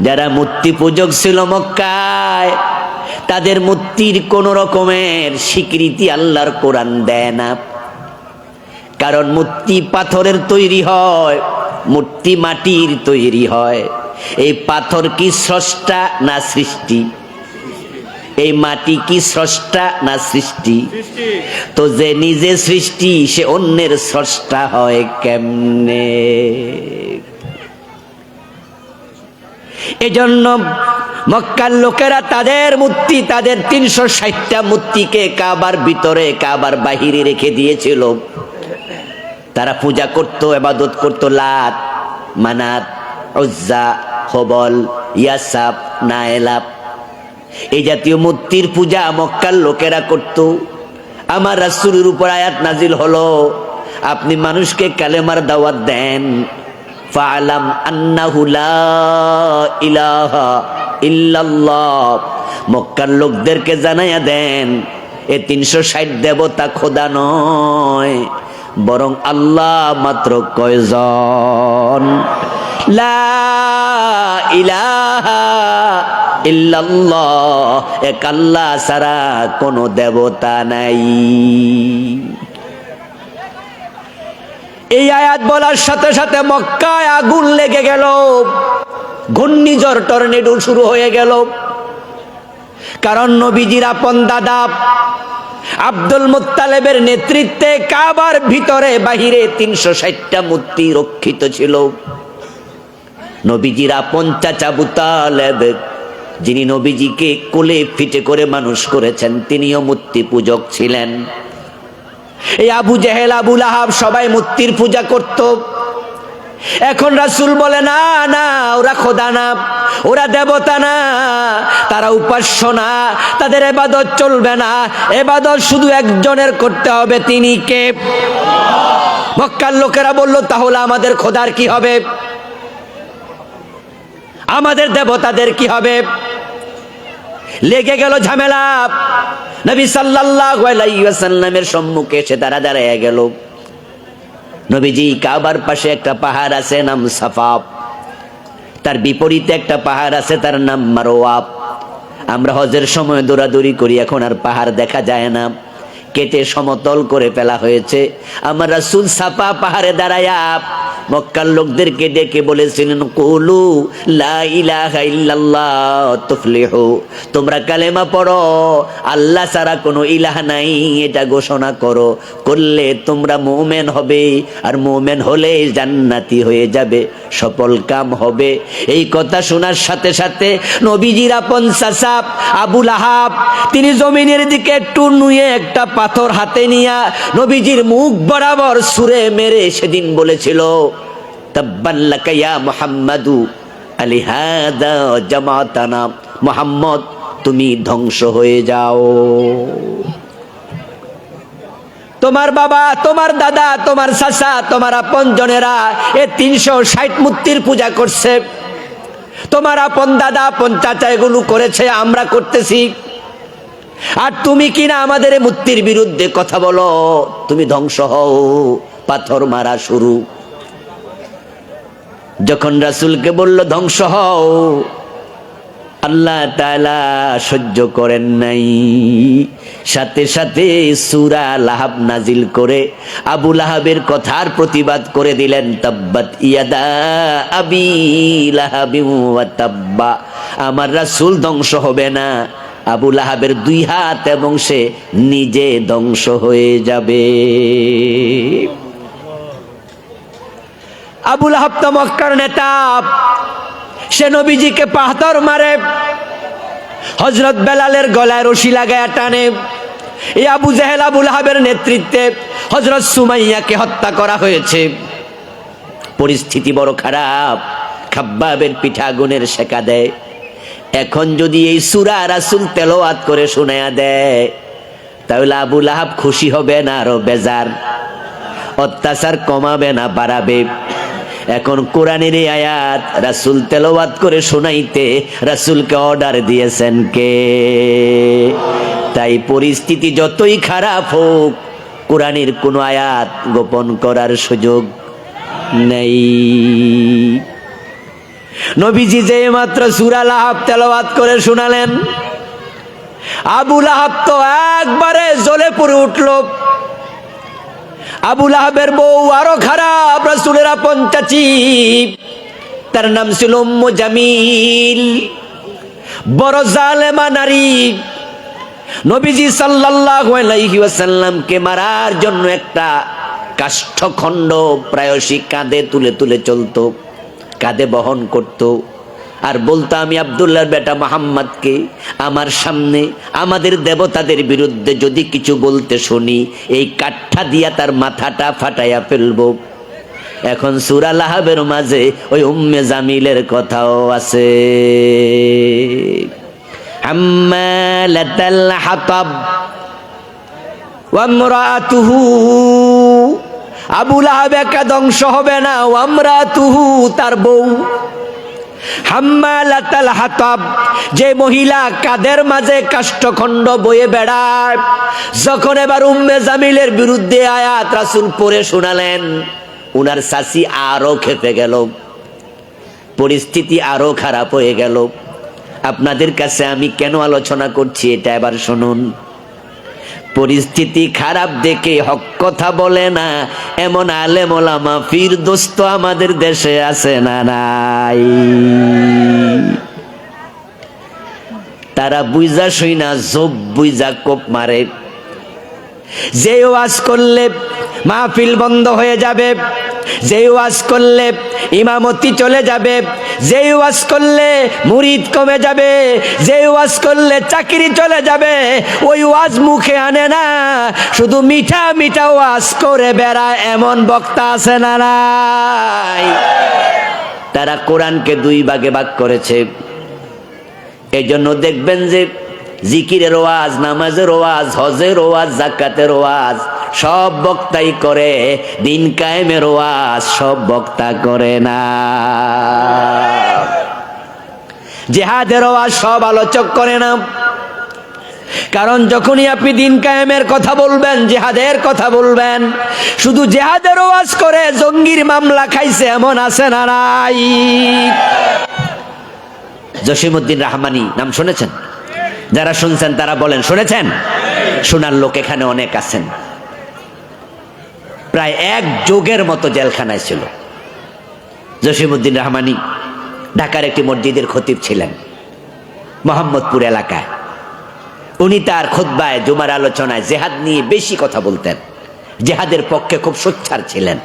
যারা মূর্তি পূজক ছিল মক্কায়, তাদের মূর্তির কোন রকমের স্বীকৃতি আল্লাহর কোরআন দেয় না। কারণ মূর্তি পাথরের তৈরি হয়, মূর্তি মাটির তৈরি হয়। এই পাথর কি স্রষ্টা না সৃষ্টি? এই মাটি কি স্রষ্টা না সৃষ্টি? তো যে নিজে সৃষ্টি সে অন্যের স্রষ্টা হয় কেমনে? এজন্য মক্কার লোকেরা তাদের মূর্তি, তাদের 360টা মূর্তিকে কাবার ভিতরে কাবার বাহিরে রেখে দিয়েছিল। তারা পূজা করত, ইবাদত করত লাত, মানাত, উজ্জা, খবল, ইয়াসাব, নায়েলাব, এই জাতীয় মূর্তির পূজা মক্কার লোকেরা করত। আমার রাসূলের উপর আয়াত নাজিল হলো, আপনি মানুষকে কালেমার দাওয়াত দেন, ফাআলাম আন্নাহু লা ইলাহা ইল্লাল্লাহ, মক্কার লোকদেরকে জানাইয়া দেন এ 360 দেবতা খোদা নয়, বরং আল্লাহ মাত্র কয়জন, লা ইলাহা ইল্লাল্লাহ, এক আল্লাহ ছাড়া কোনো দেবতা নাই। এই আয়াত বলার সাথে সাথে মক্কায় আগুন লেগে গেল, ঘূর্ণিঝড় টর্নেডো শুরু হয়ে গেল। কারণ নবীজির আপন দাদা আব্দুল মুত্তালিবের নেতৃত্বে কাবার ভিতরে বাহিরে 360টা মূর্তি রক্ষিত ছিল। নবীজির আপন চাচা আবু তালেব, যিনি নবীজিকে কোলে পিঠে করে মানুষ করেছেন, তিনিও মূর্তি পূজক ছিলেন। এই আবু জেহেল, আবু লাহাব সবাই মূর্তির পূজা করত। এখন রাসূল বলে, না না, ওরা খোদা না, ওরা দেবতা না, তারা উপাস্য না, তাদের ইবাদত চলবে না, ইবাদত শুধু একজনের করতে হবে, তিনি কে? মক্কার লোকেরা বলল, তাহলে আমাদের খোদার কি হবে, আমাদের দেবতাদের কি হবে? লেগে গেল ঝামেলা। নবী সাল্লাল্লাহু আলাইহি ওয়াসাল্লামের সম্মুখে এসে তারা দাঁড়ায় গেল। নবীজি কাবার পাশে একটা পাহাড় আছে নাম সাফা, তার বিপরীতে একটা পাহাড় আছে তার নাম মারওয়া। আমরা হজের সময় দৌড়াদৌড়ি করি, এখন আর পাহাড় দেখা যায় না, কেটে সমতল করে ফেলা হয়েছে। আমার রাসূল সাফা পাহাড়ে দাঁড়ায়া মক্কার লোকদেরকে ডেকে বলেছিলেন, কুলু লা ইলাহা ইল্লাল্লাহ তুফলিহু, তোমরা কালেমা পড়ো, আল্লাহ ছাড়া কোনো ইলাহ নাই, এটা ঘোষণা করো, করলে তোমরা মুমিন হবে, আর মুমিন হলে জান্নাতি হয়ে যাবে, সফল কাম হবে। এই কথা শোনার সাথে সাথে নবীজির আপন চাচা আবু লাহাব, তিনি জমিনের দিকে একটু নুয়ে একটা পাথর হাতে নিয়া নবীজির মুখ বরাবর ছুঁড়ে মেরে সেদিন বলেছিল, তাব্বান লাকা ইয়া মুহাম্মাদু আলিহাদা জামাতানা, মুহাম্মদ তুমি ধ্বংস হয়ে যাও, তোমার বাবা, তোমার দাদা, তোমার চাচা, তোমার আপনজনেরা এ 360 মূর্তির পূজা করছে, তোমার আপন দাদা আপন চাচা এগুলো করেছে, আমরা করতেছি, আর তুমি কিনা আমাদের মূর্তির বিরুদ্ধে কথা বলো, তুমি ধ্বংস হও। পাথর মারা শুরু। যখন রাসূলকে বলল ধ্বংস হও, আল্লাহ তাআলা সহ্য করেন নাই, সাথে সাথে সূরা লাহাব নাজিল করে আবু লাহাবের কথার প্রতিবাদ করে দিলেন, তাব্বাত ইয়াদা আবি লাহাবি ওয়া তাব্বা, আমার রাসূল ধ্বংস হবে না, আবু লাহাবের 2 হাত এবং সে নিজে ধ্বংস হয়ে যাবে। আবু লাহাব তো মক্কার নেতা, সে নবীজিকে পাথর মারে, হযরত বেলালের গলায় রশি লাগায় টানে। এই আবু জেহেল, আবু লাহাবের নেতৃত্বে হযরত সুমাইয়াকে হত্যা করা হয়েছে। পরিস্থিতি বড় খারাপ, খাব্বাবের পিঠে আগুনের শেখা দেয়। এখন যদি এই সূরা রাসূল তেলাওয়াত করে শোনায়া দেয়, তাহলে আবু লাহাব খুশি হবে না আরো বেজার, অত্যাচার কমাবে না বাড়াবে। এখন কোরআনের এই আয়াত রাসূল তেলাওয়াত করে শোনাইতে রাসূলকে অর্ডার দিয়েছেন কে? তাই পরিস্থিতি যতই খারাপ হোক, কোরআনের কোনো আয়াত গোপন করার সুযোগ নেই। নবীজি যে মাত্র সূরা লাহাব তেলাওয়াত করে শোনালেন, আবু লাহাব তো একবারে জ্বলে পুড়ে উঠল। আবু লাহাবের বউ আরো খারাপ, রাসূলের আপন চাচী, তার নাম ছিল উম্মু জামিল, বড় জালেমা নারী। নবীজি সাল্লাল্লাহু আলাইহি ওয়াসাল্লামকে মারার জন্য একটা কাষ্ঠখণ্ড প্রায়শই কাঁধে তুলে তুলে চলতো, কাঁধে বহন করত, আর বলতো, আমি আব্দুল্লাহর বেটা মুহাম্মদকে আমার সামনে আমাদের দেবতাদের বিরুদ্ধে যদি কিছু বলতে শুনি, এই কাঠটা দিয়া তার মাথাটা ফাটাইয়া ফেলবো। এখন সূরা লাহাবের মাঝে ওই উম্মে জামিলের কথাও আছে। হাম্মালাতাল হাতাব ওয়া ইমরাতুহু, আবু লাহাব একা ধ্বংস হবে না, ওয়া ইমরাতুহু তার বউ। হাম্মালাতাল হাতাব, যে মহিলা কাদের মাঝে কাষ্ঠখণ্ড বয়ে বেড়ায়। যখন এবার উম্মে জামিলের বিরুদ্ধে আয়াত রাসূল পড়ে শোনালেন, উনার চাচি আরো খেপে গেল, পরিস্থিতি আরো খারাপ হয়ে গেল। আপনাদের কাছে আমি কেন আলোচনা করছি এটা এবার শুনুন। পরিস্থিতি খারাপ দেখে হক কথা বলে না এমন আলেম ওলামা পীর দোস্ত আমাদের দেশে আছে না নাই? তারা বুইজা শুইনা জব বুইজা কোপ মারে। যে ওয়াজ করলে মাহফিল বন্ধ হয়ে যাবে, যে ওয়াজ করলে ইমামতি চলে যাবে, যে ওয়াজ করলে মুরিদ কমে যাবে, যে ওয়াজ করলে চাকরি চলে যাবে, ওই ওয়াজ মুখে আনে না, শুধু মিঠা মিঠা ওয়াজ করে বেড়ায় এমন বক্তা আছে না নাই? তারা কোরআনকে দুই ভাগে ভাগ করেছে। এই জন্য দেখবেন যে জিকিরের ওয়াজ, নামাজের ওয়াজ, হজের ওয়াজ, যাকাতের ওয়াজ সব বক্তাই করে, দিন কায়েমের ওয়াজ সব বক্তা করে না। জিহাদের ওয়াজ সব আলোচক করে না। কারণ যখনই আপনি দিন কায়েমের কথা বলবেন, জিহাদের কথা বলবেন, শুধু জিহাদের ওয়াজ করে জঙ্গির মামলা খাইছে এমন আছে না নাই? জসিমউদ্দিন রহমানী নাম শুনেছেন? যারা শুনছেন তারা বলেন শুনেছেন? শোনার লোক এখানে অনেক আছেন। প্রায় এক যুগের মতো জেলখানায় ছিল জসিমউদ্দিন রহমানী। ঢাকার একটি মসজিদের খতিব ছিলেন মোহাম্মদপুর এলাকায়। উনি তার খুতবায়, জুমার আলোচনায় জেহাদ নিয়ে বেশি কথা বলতেন, জেহাদের পক্ষে খুব সোচ্চার ছিলেন।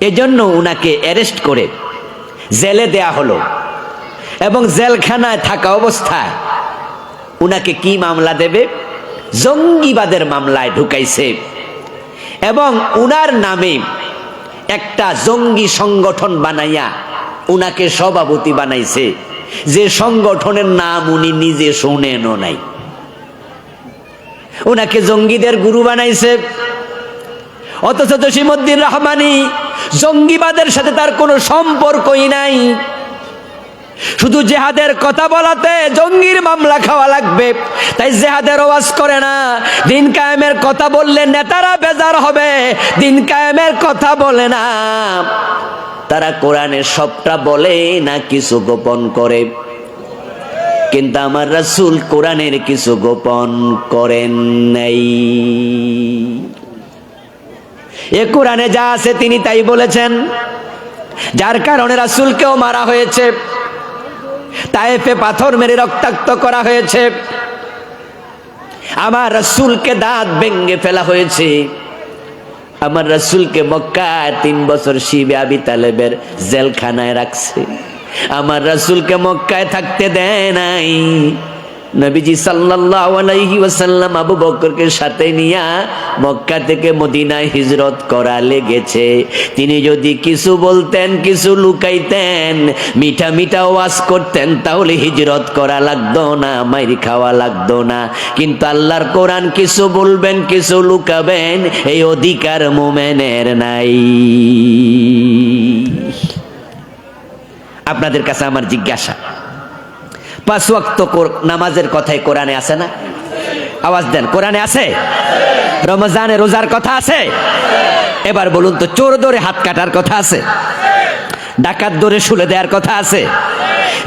এজন্য উনাকে অ্যারেস্ট করে জেলে দেয়া হলো এবং জেলখানায় থাকা অবস্থায় উনাকে কি মামলা দেবে? জঙ্গিবাদের মামলায় ঢুকাইছে এবং উনার নামে একটা জঙ্গি সংগঠন বানাইয়া উনাকে সভাপতি বানাইছে, যে সংগঠনের নাম উনি নিজে শুনেনও নাই। উনাকে জঙ্গিদের গুরু বানাইছে। অথচ জসিমউদ্দিন রহমানী জঙ্গিবাদের সাথে তার কোনো সম্পর্কই নাই। শুধু জেহাদের কথা বলাতে জঙ্গির মামলা খাওয়া লাগবে, তাই জেহাদের ওয়াজ করে না। দিন কায়েমের কথা বললে নেতারা বেজার হবে, দিন কায়েমের কথা বলে না। তারা কোরআনের সবটা বলে না, কিছু গোপন করে। কিন্তু আমার রাসূল কোরআনের কিছু গোপন করেন নাই। এ কোরআনে যা আছে তিনি তাই বলেছেন, যার কারণে রাসূলকেও মারা হয়েছে, তায়েফে পাথর মেরে রক্তাক্ত করা হয়েছে, আমার রাসূলকে দাঁত ভেঙে ফেলা হয়েছে, আমার রাসূলকে মক্কায় 3 বছর শিবে আবি তালেবের জেলখানায় রাখছে, আমার রাসূলকে মক্কায় থাকতে দেয় নাই। নবীজি সাল্লাল্লাহু আলাইহি ওয়াসাল্লাম আবু বকরকে সাথে নিয়া মক্কা থেকে মদিনায় হিজরত করা লেগেছে। তিনি যদি কিছু বলতেন, কিছু লুকাইতেন, মিঠা মিঠা ওয়াজ করতেন, তাহলে হিজরত করা লাগতো না, মাইর খাওয়া লাগতো না। কিন্তু আল্লাহর কোরআন কিছু বলবেন, কিছু লুকাবেন, এই অধিকার মুমিনের নাই। আপনাদের কাছে আমার জিজ্ঞাসা, 5 ওয়াক্ত নামাজের কথাই কোরআনে আছে না? আওয়াজ দেন, কোরআনে আছে? রমজানে রোজার কথা আছে? এবার বলুন তো, চোর ধরে হাত কাটার কথা আছে? ডাকাত ধরে শুলে দেওয়ার কথা আছে?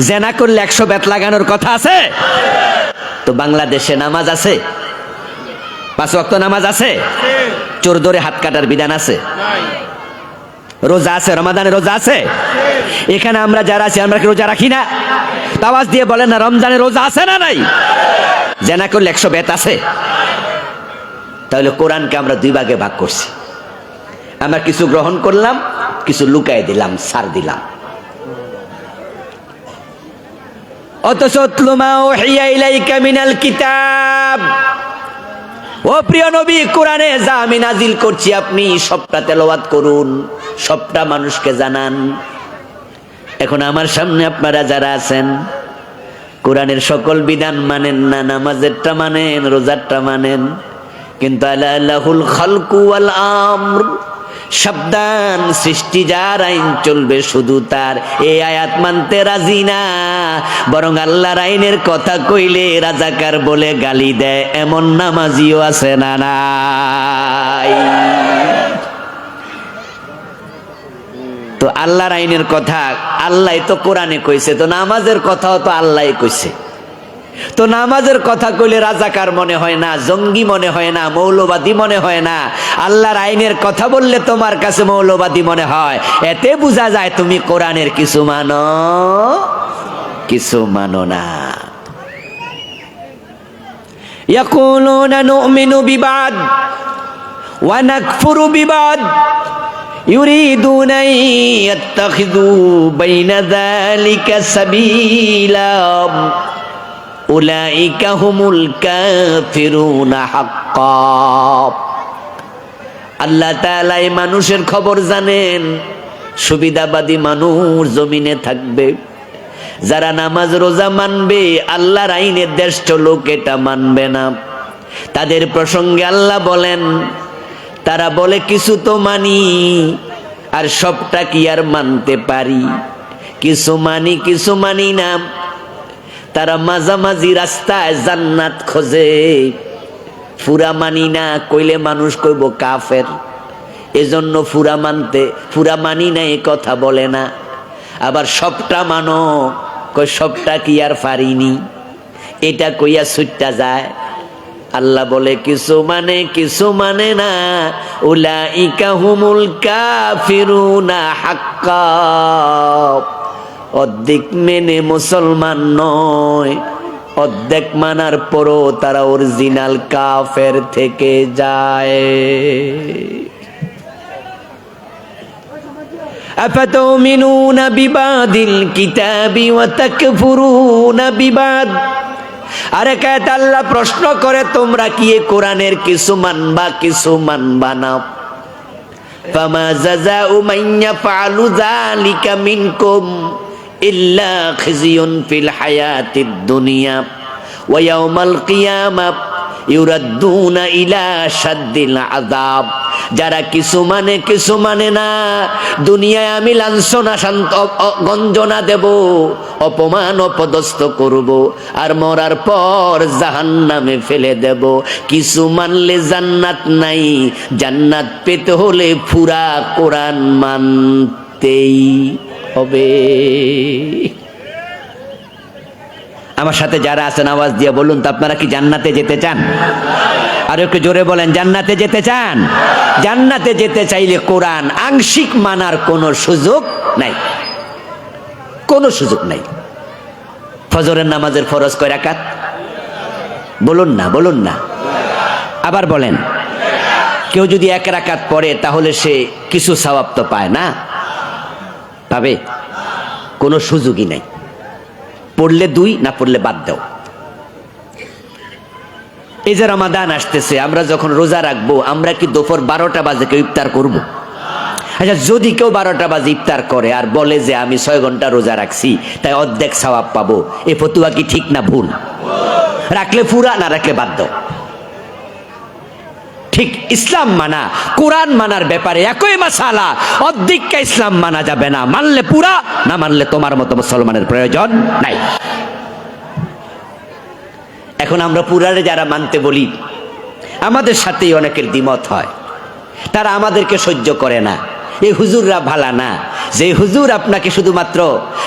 জেনা করলে 100 বেত লাগানোর কথা আছে? তো বাংলাদেশে নামাজ আছে? 5 ওয়াক্ত নামাজ আছে? চোর ধরে হাত কাটার বিধান আছে? রোজা আছে? রমাদানে রোজা আছে? এখানে আমরা যারা আছি, আমরা কি রোজা রাখি না? আওয়াজ দিয়ে বলেন না, রমজানে রোজা আছে না নাই? জেনা করলে 100 বেত আছে? তাহলে কোরআনকে আমরা 2 ভাগে ভাগ করছি। আমরা কিছু গ্রহণ করলাম, কিছু লুকাই দিলাম, ছাড় দিলাম। অথচ উতলু মা উহিয়া ইলাইকা মিনাল কিতাব, ও প্রিয় নবী, কোরআনে যা আমি নাজিল করছি আপনি সবটা তেলাওয়াত করুন, সবটা মানুষকে জানান। এখন আমার সামনে আপনারা যারা আছেন, কোরআনের সকল বিধান মানেন না, নামাজেরটা মানেন, রোজারটা মানেন, কিন্তু আলাহুল খালকু ওয়াল আমর, সাবধান, সৃষ্টি যার আইন চলবে শুধু তার, এই আয়াত মানতে রাজি না, বরং আল্লাহর আইনের কথা কইলে রাজাকার বলে গালি দেয়, এমন নামাজিও আছে না নাই? তো আল্লাহর আইনের কথা আল্লাহ তো কোরআনে কইছে, তো নামাজের কথাও তো আল্লাহ কইছে। তো নামাজের কথা কইলে রাজাকার মনে হয় না, জঙ্গি মনে হয় না, মৌলবাদী মনে হয় না। আল্লাহর আইনের কথা বললে তোমার কাছে মৌলবাদী মনে হয়। এতে বোঝা যায় তুমি কোরআনের কিছু মানো, কিছু মানো না। ইয়াকুলুনা নুমিনু বিবাদ ওয়া নাকফুরু বিবাদ ইউরিদুনা ইয়াত্তাখিযু বাইনা যালিকা সাবিলা উলাইকা হুমুল কাফিরুনা হাক্কা। আল্লাহ তাআলা এই মানুষের খবর জানেন। সুবিধাবাদী মানুষ জমিনে থাকবে, যারা নামাজ রোজা মানবে, আল্লাহর আইনের দেশ লোক এটা মানবে না। তাদের প্রসঙ্গে আল্লাহ বলেন, তারা বলে কিছু তো মানি, আর সবটা কি আর মানতে পারি? কিছু মানি, কিছু মানি না। তারা মাঝামাঝি রাস্তায় জান্নাত খোঁজে। ফুরা মানি না কইলে মানুষ কইব কাফের, এজন্য ফুরা মানি না এ কথা বলে না। আবার সবটা মানো, কই সবটা কি আর পারিনি, এটা কইয়া ছুটটা যায়। আল্লাহ বলে কিছু মানে, কিছু মানে না। উলাইকা হুমুল কাফিরুনা হাক্কা। অর্ধেক মেনে মুসলমান নয়, অর্ধেক মানার পরও তারা অরিজিনাল কাফের থেকে যায়। আফাতুমিনুনা বিবাদিল কিতাবি ওয়া তাকফুরুনা বিবাদ। আরে কায়েত আল্লাহ প্রশ্ন করে, তোমরা কি এই কোরআনের কিছু মানবা, কিছু মানবা না? ফামা জাযাউ মান ইয়াফআলু যালিকা মিনকুম ইল্লা খিজিয়ুন ফিল হায়াতিদ দুনিয়া ওয়া ইয়াউমাল কিয়ামাহ ইউরাদ্দুনা ইলা শাদ্দিল আযাব। যারা কিছু মানে, কিছু মানে না, দুনিয়ায় আমি লাঞ্ছনা গঞ্জনা দেব, অপমান অপদস্থ করব, আর মরার পর জাহান্নামে ফেলে দেব। কিছু মানলে জান্নাত নাই, জান্নাত পেতে হলে পুরা কোরআন মানতেই হবে। আমার সাথে যারা আছেন আওয়াজ দিয়ে বলুন তো, আপনারা কি জান্নাতে যেতে চান? আর একটু জোরে বলেন, জান্নাতে যেতে চান? জান্নাতে যেতে চাইলে কোরআন আংশিক মানার কোনো সুযোগ নাই, কোনো সুযোগ নাই। ফজরের নামাজের ফরজ কয় রাকাত? বলুন না, বলুন না, আবার বলেন। কেউ যদি এক রাকাত পড়ে তাহলে সে কিছু সওয়াব তো পায় না? পাবে? কোনো সুযোগই নাই। পড়লে দুই, না পড়লে বাদ দাও। এই যে রমাদান আসতেছে, আমরা যখন রোজা রাখবো, আমরা কি দুপুর 12টা বাজে কেউ ইফতার করব? আচ্ছা, যদি কেউ 12টা বাজে ইফতার করে আর বলে যে আমি 6 ঘন্টা রোজা রাখছি, তাই অর্ধেক সওয়াব পাবো, এ ফতুয়া কি ঠিক না ভুল? রাখলে পুরা, না রাখলে বাদ দাও। ঠিক ইসলাম মানা, কোরআন মানার ব্যাপারে একই মাসালা। অর্ধেকটা ইসলাম মানা যাবে না, মানলে পুরা, না মানলে তোমার মতো মুসলমানের প্রয়োজন নাই। এখন আমরা পুরারে যারা মানতে বলি, আমাদের সাথেই অনেকের দ্বিমত হয়। তারা আমাদেরকে সহ্য করে না। এই হুজুররা ভালা না, যে হুজুর আপনাকে শুধুমাত্র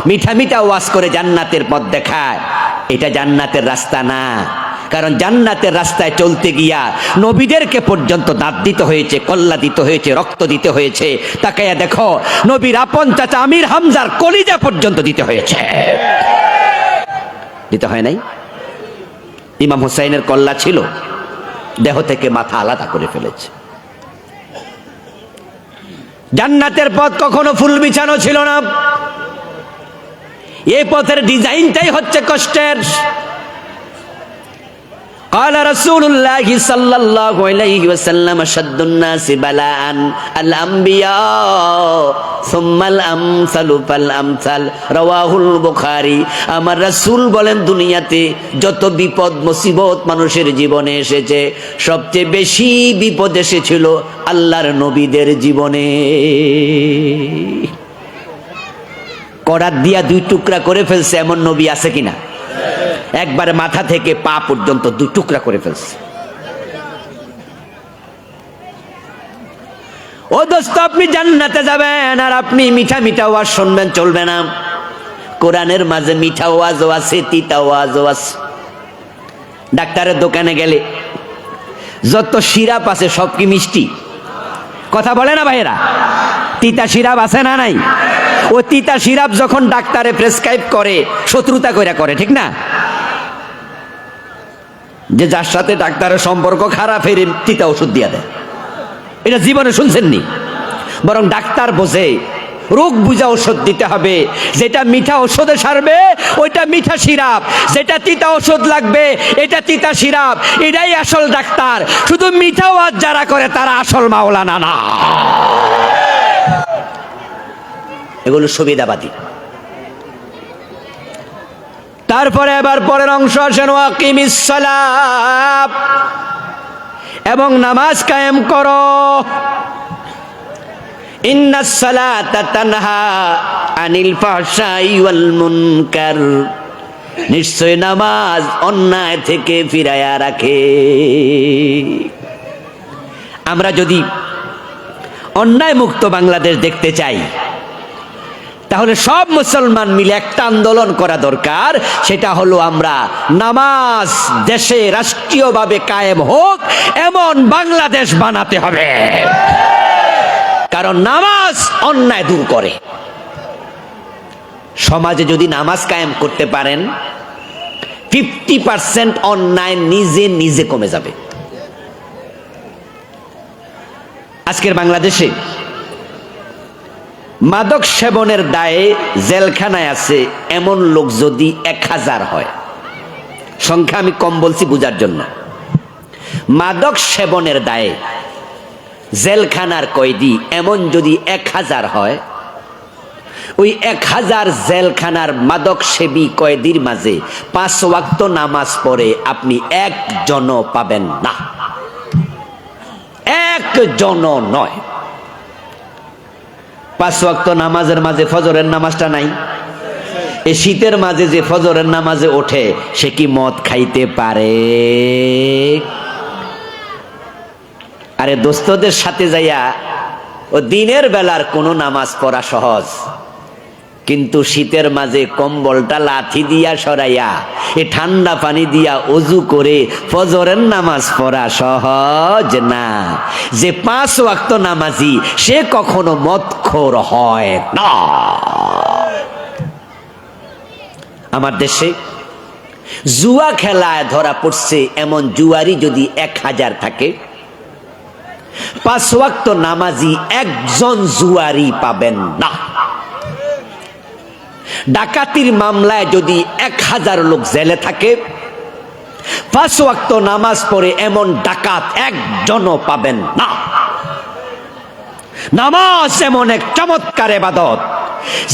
মিঠা মিঠা ওয়াজ করে জান্নাতের পথ দেখায়, এটা জান্নাতের রাস্তা না। কারণ জান্নাতের রাস্তায় চলতে গিয়া নবীদেরকে পর্যন্ত দাঁত দিতে হয়েছে, কল্লা দিতে হয়েছে, রক্ত দিতে হয়েছে। তাকাইয়া দেখো, নবীর আপন চাচা আমির হামজার কলিজা পর্যন্ত দিতে হয়েছে। দিতে হয় নাই? ইমাম হুসাইনের কল্লা ছিল, দেহ থেকে মাথা আলাদা করে ফেলেছে। জান্নাতের পথ কখনো ফুল বিছানো ছিল না। এই পথের ডিজাইনটাই হচ্ছে কষ্টের। قال رسول الله صلى الله عليه وسلم شد الناس بلاء الأنبياء ثم الأمثل فالأمثل رواه البخاري। আমার রাসূল বলেন দুনিয়াতে যত বিপদ মুসিবত মানুষের জীবনে এসেছে সবচেয়ে বেশি বিপদ এসেছিল আল্লাহর নবীদের জীবনে। করাত দিয়া দুই টুকরা করে ফেলছে এমন নবী আছে কিনা? একবার মাথা থেকে পা পর্যন্ত দুই টুকরা করে ফেলছে। ও দোস্ত, আপনি জান্নাতে যাবেন আর আপনি মিঠা মিঠা ওয়াজ শুনবেন চলবে না। কোরআনের মাঝে মিঠা ওয়াজও আছে, তিতা ওয়াজও আছে। ডাক্তারের দোকানে গেলে যত সিরাপ আছে সব কি মিষ্টি? কথা বলে না ভাইয়েরা? তিতা সিরাপ আছে না নাই? ও তিতা সিরাপ যখন ডাক্তারে প্রেসক্রাইব করে শত্রুতা কইরা করে, ঠিক না? যে যার সাথে ডাক্তারের সম্পর্ক খারাপ এর তিতা ওষুধ দিয়া দেয়, এটা জীবনে শুনছেননি? বরং ডাক্তার বোঝে রোগ বুঝা ওষুধ দিতে হবে। যেটা মিঠা ওষুধে সারবে ওইটা মিঠা সিরাপ, যেটা তিতা ওষুধ লাগবে এটা তিতা সিরাপ। এটাই আসল ডাক্তার। শুধু মিঠা ওয়াজ যারা করে তারা আসল মাওলানা না, এগুলো সুবিধাবাদী। তারপরে এবার পরের অংশ আসেন, ওয়াকিমিস সালাত, এবং নামাজ কায়েম করো। ইন্নাস সালাতা তানহা আনিল ফাহশাই ওয়াল মুনকার, নিশ্চয় নামাজ অন্যায় থেকে ফিরায়া রাখে। আমরা যদি অন্যায় মুক্ত বাংলাদেশ দেখতে চাই তাহলে সব মুসলমান মিলে একটা আন্দোলন করা দরকার। সেটা হলো আমরা নামাজ দেশে রাষ্ট্রীয়ভাবে কায়েম হোক এমন বাংলাদেশ বানাতে হবে। কারণ নামাজ অন্যায় দূর করে। সমাজে যদি নামাজ কায়েম করতে পারেন 50% অন্যায় নিজে নিজে কমে যাবে। আজকের বাংলাদেশে মাদক সেবনের দায়ে জেলখানায় আছে এমন লোক যদি 1000 হয়, সংখ্যা আমি কম বলছি বুঝার জন্য, মাদক সেবনের দায়ে জেলখানার কয়েদি এমন যদি 1000 হয়, ওই 1000 জেলখানার মাদক সেবী কয়েদির মাঝে 5 ওয়াক্ত নামাজ পড়ে আপনি একজনও পাবেন না, একজনও নয়। 5 ওয়াক্ত নামাজের মাঝে ফজরের নামাজটা নাই। এই শীতের মাঝে যে ফজরের নামাজে ওঠে সে কি মদ খাইতে পারে? আরে দোস্তদের সাথে যাইয়া ও দিনের বেলার কোনো নামাজ পড়া সহজ, কিন্তু শীতের মাঝে কম্বলটা লাথি দিয়া সরাইয়া এ ঠান্ডা পানি দিয়া ওযু করে ফজরের নামাজ পড়া সহজ না। যে 5 ওয়াক্ত নামাজি সে কখনো মদখোর হয় না। আমার দেশে জুয়া খেলায় ধরা পড়ছে এমন জুয়ারি যদি 1000 থাকে, 5 ওয়াক্ত নামাজি একজন জুয়ারি পাবেন না। ডাকাতির মামলায় যদি 1000 লোক জেলে থাকে, 5 ওয়াক্ত নামাজ পড়ে এমন ডাকাত একজনও পাবেন না। নামাজ এমন এক চমৎকার ইবাদত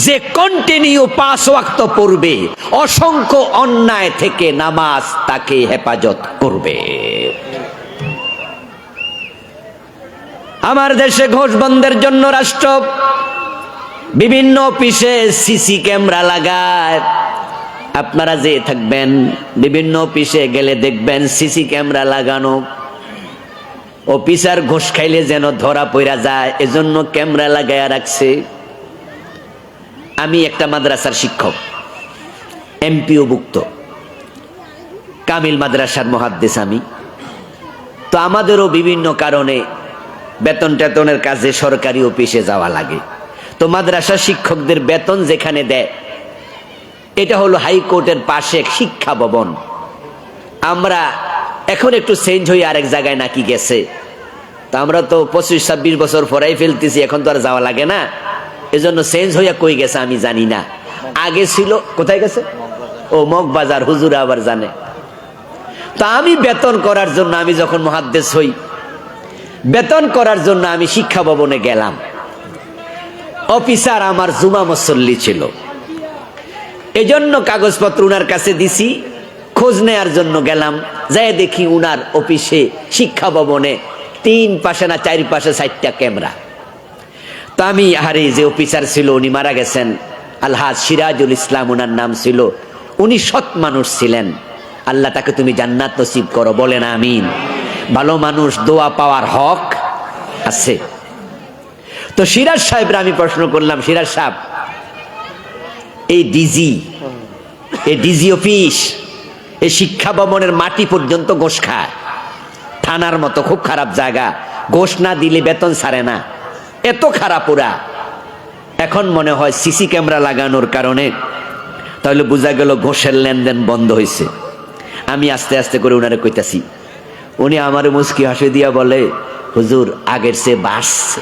যে কন্টিনিউ 5 ওয়াক্ত পড়বে, অসংখ্য অন্যায় থেকে নামাজ তাকে হেফাজত করবে। আমার দেশে ঘোষ বন্ধের জন্য রাষ্ট্র বিভিন্ন অফিসে সিসি ক্যামেরা লাগায়। আপনারা যে থাকবেন বিভিন্ন অফিসে গেলে দেখবেন সিসি ক্যামেরা লাগানো। অফিসার ঘোষ খাইলে যেন ধরা পড়া যায় এজন্য ক্যামেরা লাগায়া রাখছে। আমি একটা মাদ্রাসার শিক্ষক, এমপিও ভুক্ত, কামিল মাদ্রাসার মুহাদ্দিস আমি। তো আমাদেরও বিভিন্ন কারণে বেতন টেতনের কাজে সরকারি অফিসে যাওয়া লাগে। তো মাদ্রাসা শিক্ষকদের বেতন যেখানে দেয় এটা হলো হাইকোর্টের পাশে শিক্ষা ভবন। আমরা এখন একটু চেঞ্জ হয়ে আরেক জায়গায় নাকি গেছে, তো আমরা তো 25-26 বছর পরেই ফেলতেছি, এখন তো আর যাওয়া লাগে না, এজন্য চেঞ্জ হইয়া কই গেছে আমি জানি না। আগে ছিল কোথায় গেছে, ও মগবাজার, হুজুর আবার জানে। তো আমি বেতন করার জন্য, আমি যখন মুহাদ্দিস হই, বেতন করার জন্য আমি শিক্ষা ভবনে গেলাম। অফিসার আমার জুমা মুসল্লি ছিল, এজন্য কাগজপত্র উনার কাছে দিছি, খোঁজ নেয়ার জন্য গেলাম। যাই দেখি উনার অফিসে শিক্ষা ভবনে 3 পাশে না 4 পাশে 4টা ক্যামেরা। তো আমি, আরে যে অফিসার ছিল উনি মারা গেছেন, আলহাজ সিরাজুল ইসলাম উনার নাম ছিল, উনি সৎ মানুষ ছিলেন, আল্লাহ তাকে তুমি জান্নাত নসিব করো, বলেন আমিন। ভালো মানুষ দোয়া পাওয়ার হক আছে। তো সিরাজ সাহেবরা আমি প্রশ্ন করলাম, সিরাজ সাহেব, এই ডিজি অফিস, এই শিক্ষা ভবনের মাটি পর্যন্ত ঘোষ খায়, থানার মতো খুব খারাপ জায়গা, ঘোষ না দিলে বেতন ছাড়ে না, এত খারাপ ওরা। এখন মনে হয় সিসি ক্যামেরা লাগানোর কারণে তাহলে বোঝা গেল ঘোষের লেনদেন বন্ধ হয়েছে। আমি আস্তে আস্তে করে উনারে কইতাছি, উনি আমার মুস্কি হাসি দিয়া বলে, হুজুর আগের চেয়ে বাড়ছে।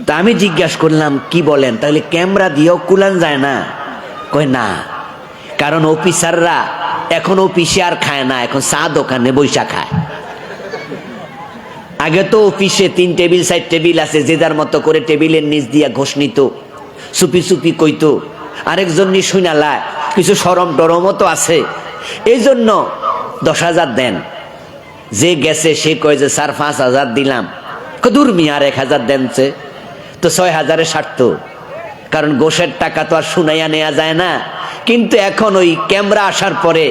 তা আমি জিজ্ঞাসা করলাম, কি বলেন, তাহলে ক্যামেরা দিয়েও কুলান যায় না? কই না, কারণ অফিসাররা এখন অফিসে আর খায় না, এখন চা দোকানে বৈশা খায়। আগে তো অফিসে 3 টেবিল 4 টেবিল আছে, যে যার মতো করে টেবিলের নিচ দিয়া ঘোষ নিত, চুপি চুপি কইতো, আরেকজন নি শুনালায়, কিছু সরম টরমও তো আছে। এই জন্য 10,000 দেন, যে গেছে সে কয় যে স্যার 5,000 দিলাম, দূর মিয়া আর 1,000 দেনছে, তো 6,000-এ সারত, কারণ গোশের টাকা তো আর শুনাইয়া নেওয়া যায় না। কিন্তু এখন ওই ক্যামেরা আসার পরে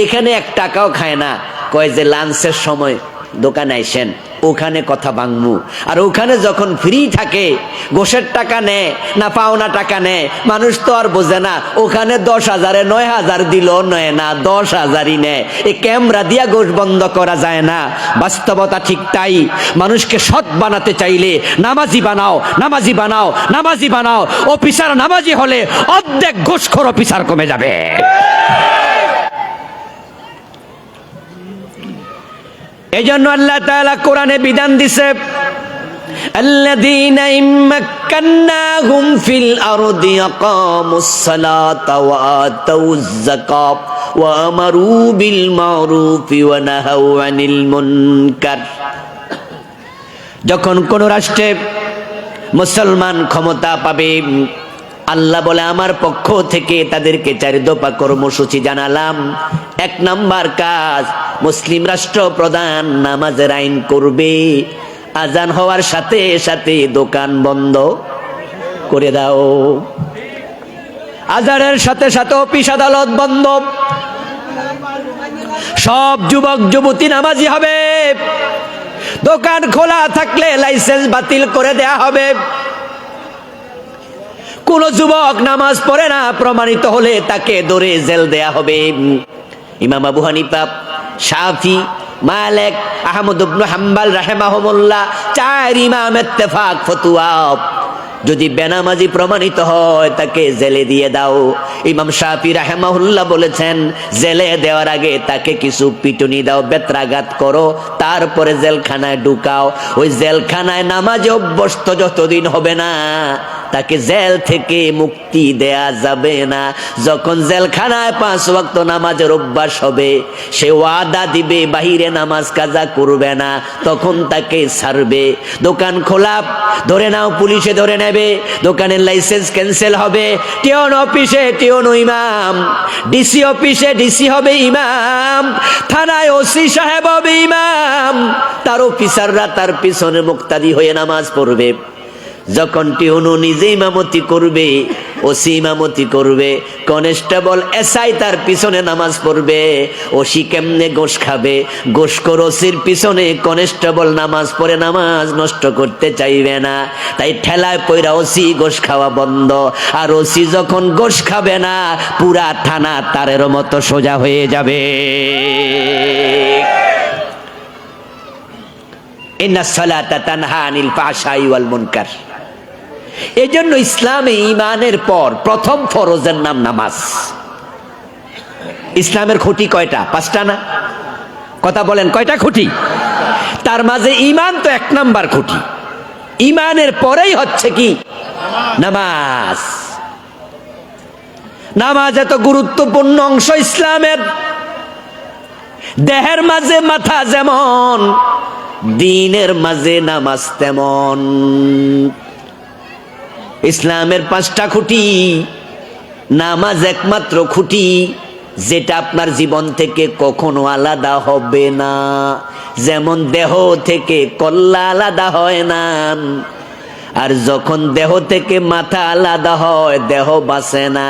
এখানে 1 টাকাও খায় না, কয় যে লাঞ্চের সময় দোকানে আইসেন, ওখানে কথা ভাঙমু। আর ওখানে যখন ফ্রি থাকে, গোশের টাকা নেয় না পাওনা টাকা নেয়, মানুষ তো আর বোঝে না। ওখানে 10,000-এ 9,000 দিল নেয় না, 10,000-ই নেয়। এই ক্যামেরা দিয়া গোশ বন্ধ করা যায় না। বাস্তবতা ঠিক তাই। মানুষকে সৎ বানাতে চাইলে নামাজি বানাও, নামাজি বানাও, নামাজি বানাও। অফিসার নামাজি হলে অর্ধেক ঘুষখোর অফিসার কমে যাবে। এই জন্য আল্লাহ তাআলা কোরআনে বিধান দিছে, আল্লাযীনা ইম্মাক্কান্নাহুম ফিল আরদি আকামুস সালাতা ওয়া আতাউয যাকাত ওয়া আমারু বিল মা'রুফি ওয়া নাহাউ আনিল মুনকার। যখন কোন রাষ্ট্রে মুসলমান ক্ষমতা পাবে, আল্লাহ বলে আমার পক্ষ থেকে তাদেরকে 4 দফা কর্মসূচি জানালাম। 1 নাম্বার কাজ, মুসলিম রাষ্ট্র প্রধান নামাজের আইন করবে। আজান হওয়ার সাথে সাথে দোকান বন্ধ করে দাও, আজানের সাথে সাথে অফিস আদালত বন্ধ, সব যুবক যুবতী নামাজি হবে। দোকান খোলা থাকলে লাইসেন্স বাতিল করে দেয়া হবে। কোন যুবক নামাজ পড়ে না প্রমাণিত হলে তাকে ধরে জেল দেয়া হবে। ইমাম আবু হানিফা, শাফি, মালিক, আহমদ ইবনে হাম্বল রাহিমাহুমুল্লাহ 4 ইমাম ইত্তেফাক ফতোয়া, যদি বেনামাজি প্রমাণিত হয় তাকে জেলে দিয়ে দাও। ইমাম শাফি রাহিমাহুল্লাহ বলেছেন, জেলে দেওয়ার আগে তাকে কিছু পিটুনি দাও, বেত্রাঘাত করো, তারপরে জেলখানায় ঢুকাও। ওই জেলখানায় নামাজে অভ্যস্ত যতদিন হবে না, তাকে জেল থেকে মুক্তি দেয়া যাবে না। যখন জেলখানায় 5 ওয়াক্ত নামাজের অভ্যাস হবে, সে ওয়াদা দিবে বাহিরে নামাজ কাজা করবে না, তখন তাকে ছাড়বে। দোকান খোলা, ধরে নাও পুলিশে ধরে নেবে, দোকানের লাইসেন্স ক্যান্সেল হবে। টিওন অফিসে টিওন ইমাম, ডিসি অফিসে ডিসি হবে ইমাম, থানায় ওসি সাহেব হবে ইমাম, তার অফিসাররা তার পিছনে মুক্তাদি হয়ে নামাজ পড়বে। যখন টিউনু নিজে ইমামতি করবে, ওসি ইমামতি করবে, কনস্টেবল এসআই তার পিছনে নামাজ পড়বে। ওসি কেমনে গোশ খাবে? গোশখোর ওসির পিছনে কনস্টেবল নামাজ পড়ে নামাজ নষ্ট করতে চাইবে না, তাই ঠেলায় পয়রা ওসি গোশ খাওয়া বন্ধ। আর ওসি যখন গোশ খাবে না, পুরা থানা তারের মতো সোজা হয়ে যাবে। ইন্নাস সালাতা তানহা আনিল ফাহশাই ওয়াল মুনকার। এজন্য ইসলামে ঈমানের পর প্রথম ফরজের নাম নামাজ। ইসলামের খুঁটি কয়টা? 5টা না? কথা বলেন, কয়টা খুঁটি? তার মাঝে ঈমান তো 1 নাম্বার খুঁটি। ঈমানের পরেই হচ্ছে কি? নামাজ। নামাজ এত গুরুত্বপূর্ণ অংশ ইসলামের, দেহের মাঝে মাথা যেমন, দিনের মাঝে নামাজ তেমন। ইসলামের 5টা খুঁটি, নামাজ একমাত্র খুঁটি যেটা আপনার জীবন থেকে কখনো আলাদা হবে না। যেমন দেহ থেকে কল্লা আলাদা হয় না, আর যখন দেহ থেকে মাথা আলাদা হয় দেহ বাঁচে না।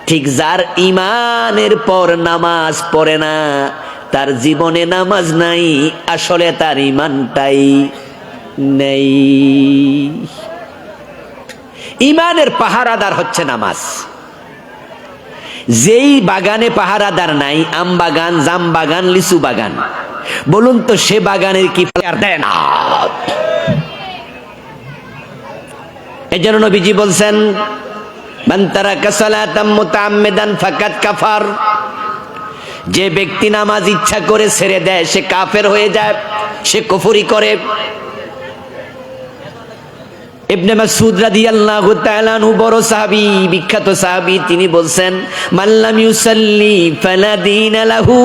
ঠিক যার ইমানের পর নামাজ পড়ে না, তার জীবনে নামাজ নাই, আসলে তার ইমানটাই নেই। ইমানের পাহারাদার হচ্ছে নামাজ। যেই বাগানে পাহারাদার নাই, আম বাগান, জাম বাগান, লিচু বাগান, বলুন তো সে বাগানের কি দেয় না? এই জন্য নবীজি বলছেন, মান তারাকা সালাতাম মুতাআম্মিদান ফাকাদ কাফার। যে ব্যক্তি নামাজ ইচ্ছা করে ছেড়ে দেয় সে কাফের হয়ে যায়, সে কুফরি করে। ইবনে মাসউদ রাদিয়াল্লাহু তাআলা আনহু বড় সাহাবী, বিখ্যাত সাহাবী, তিনি বলছেন, মান লাম ইউসাল্লি ফালা দীন লাহু।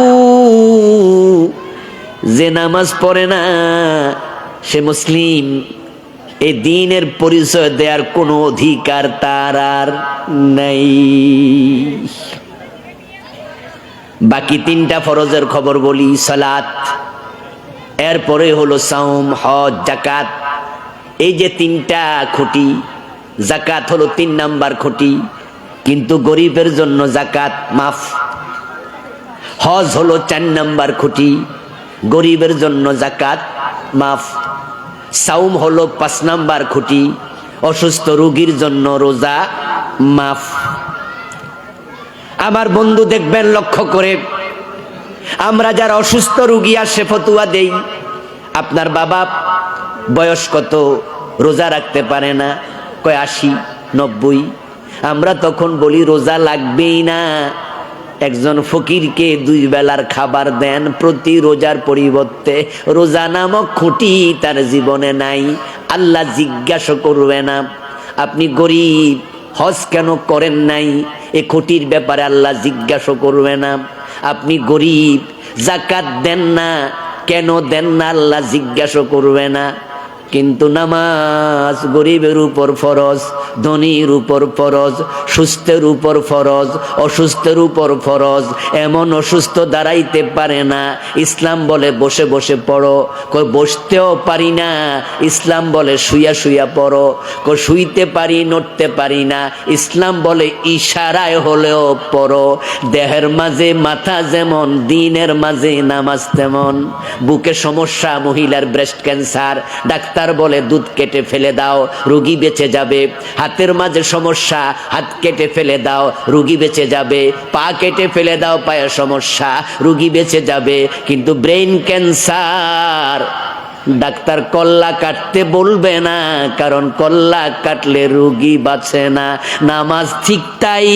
যে নামাজ পড়ে না সে মুসলিম, এই দ্বীনের পরিচয় দেওয়ার কোনো অধিকার তার আর নাই। বাকি 3টা ফরজের খবর বলি। সালাত, এরপরে হলো সাওম, হজ, যাকাত। এই যে 3টা খুঁটি, যাকাত হলো 3 নাম্বার খুঁটি, কিন্তু গরিবের জন্য যাকাত মাফ। হজ হলো 4 নাম্বার খুঁটি, গরিবের জন্য যাকাত মাফ। সাওম হলো 5 নাম্বার খুঁটি, অসুস্থ রোগীর জন্য রোজা মাফ। আমার বন্ধু দেখবেন লক্ষ্য করে, আমরা যারা অসুস্থ রোগী আসে ফতুয়া দেই, আপনার বাবা বয়স কত, রোজা রাখতে পারে না, কয় 80, 90। আমরা তখন বলি রোজা লাগবেই না, একজন ফকিরকে 2 বেলার খাবার দেন, প্রতি রোজার পরিবর্তে। রোজা নামক খুঁটি তার জীবনে নাই, আল্লাহ জিজ্ঞাসা করবে না আপনি গরিব হজ কেন করেন নাই, এ খুঁটির ব্যাপারে আল্লাহ জিজ্ঞাসা করবে না। আপনি গরিব যাকাত দেন না, কেন দেন না, আল্লাহ জিজ্ঞাসা করবে না। কিন্তু নামাজ গরিবের উপর ফরজ, ধনীর উপর ফরজ, সুস্থের উপর ফরজ, অসুস্থের উপর ফরজ। এমন অসুস্থ দাঁড়াইতে পারে না, ইসলাম বলে বসে বসে পড়ো, কই বসতেও পারি না, ইসলাম বলে শুইয়া শুইয়া পড়ো, কই শুইতে পারি, নড়তে পারি না, ইসলাম বলে ইশারায় হলেও পড়ো। দেহের মাঝে মাথা যেমন, দিনের মাঝে নামাজ তেমন। বুকে সমস্যা, মহিলার ব্রেস্ট ক্যান্সার, ডাক্তার বলে দুধ কেটে ফেলে দাও, রোগী বেঁচে যাবে। হাতের মাঝে সমস্যা, হাত কেটে ফেলে দাও, রোগী বেঁচে যাবে। পা কেটে ফেলে দাও, পায়ে সমস্যা, রোগী বেঁচে যাবে। কিন্তু ব্রেইন ক্যান্সার, ডাক্তার কল্লা কাটতে বলবে না, কারণ কল্লা কাটলে রোগী বাঁচে না। নামাজ ঠিক তাই,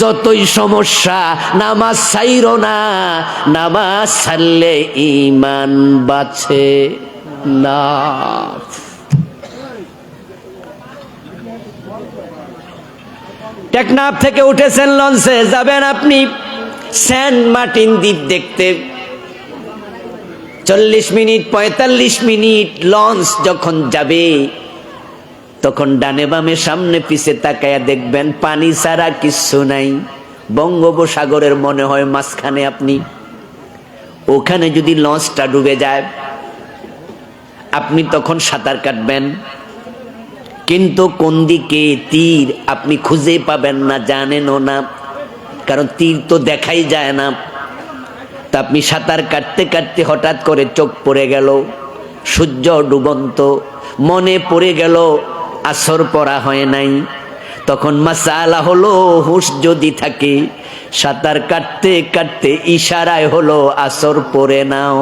যতই সমস্যা নামাজ ছাইরো না, নামাজ ছাড়লে ঈমান বাঁচে না। টেকনাফ থেকে উঠেছেন লঞ্চে, যাবেন আপনি সেন্ট মার্টিন দ্বীপ দেখতে। 40 মিনিট 45 মিনিট লঞ্চ যখন যাবে, তখন ডানে বামে সামনে পিছে তাকায়া দেখবেন পানি ছাড়া কিচ্ছু নাই। বঙ্গোপসাগরের মনে হয় মাঝখানে আপনি। ওখানে যদি লঞ্চটা ডুবে যায়, আপনি তখন সাঁতার কাটবেন, কিন্তু কোন দিকে তীর আপনি খুঁজে পাবেন না, জানেনও না, কারণ তীর তো দেখাই যায় না। তা আপনি সাঁতার কাটতে কাটতে হঠাৎ করে চোখ পড়ে গেল সূর্য ডুবন্ত, মনে পড়ে গেল আসর পড়া হয় নাই। তখন মাসালা হলো, হুঁশ যদি থাকে, সাঁতার কাটতে কাটতে ইশারায় হলো আসর পড়ে নাও,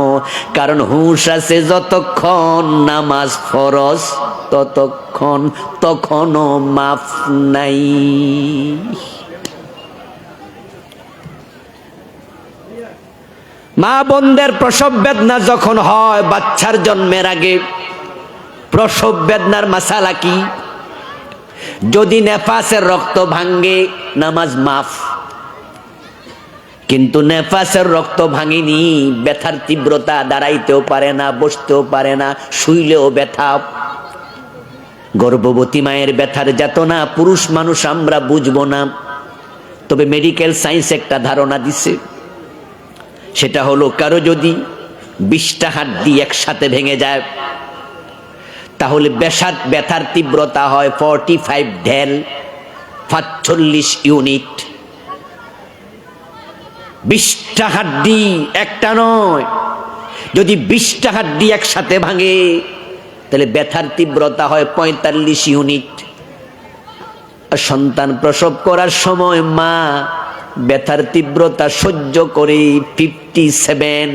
কারণ হুঁশ আছে যতক্ষণ নামাজ ফরজ ততক্ষণ, তখনও মাফ নাই। মা বোনদের প্রসব বেদনা যখন হয় বাচ্চার জন্মের আগে, প্রসব বেদনার মাসালা কি? যদি নেফাসের রক্ত ভাঙ্গে নামাজ মাফ, কিন্তু নেফাসের রক্ত ভাঙিনি, ব্যথার তীব্রতা, দাঁড়াইতেও পারে না, বসতেও পারে না, শুইলেও ব্যথা। গর্ভবতী মায়ের ব্যথার যাতনা পুরুষ মানুষ আমরা বুঝবো না, তবে মেডিকেল সায়েন্স একটা ধারণা দিছে, সেটা হলো কারো যদি 20টা হাড্ডি একসাথে ভেঙে যায় তাহলে ব্যথার তীব্রতা হয় 45 ঢেল, 45 ইউনিট। 20টা হাড্ডি, একটা নয়, যদি 20টা হাড্ডি একসাথে ভাঙে তাহলে ব্যথার তীব্রতা হয় 45 ইউনিট। আর সন্তান প্রসব করার সময় মা ব্যথার তীব্রতা সহ্য করে 57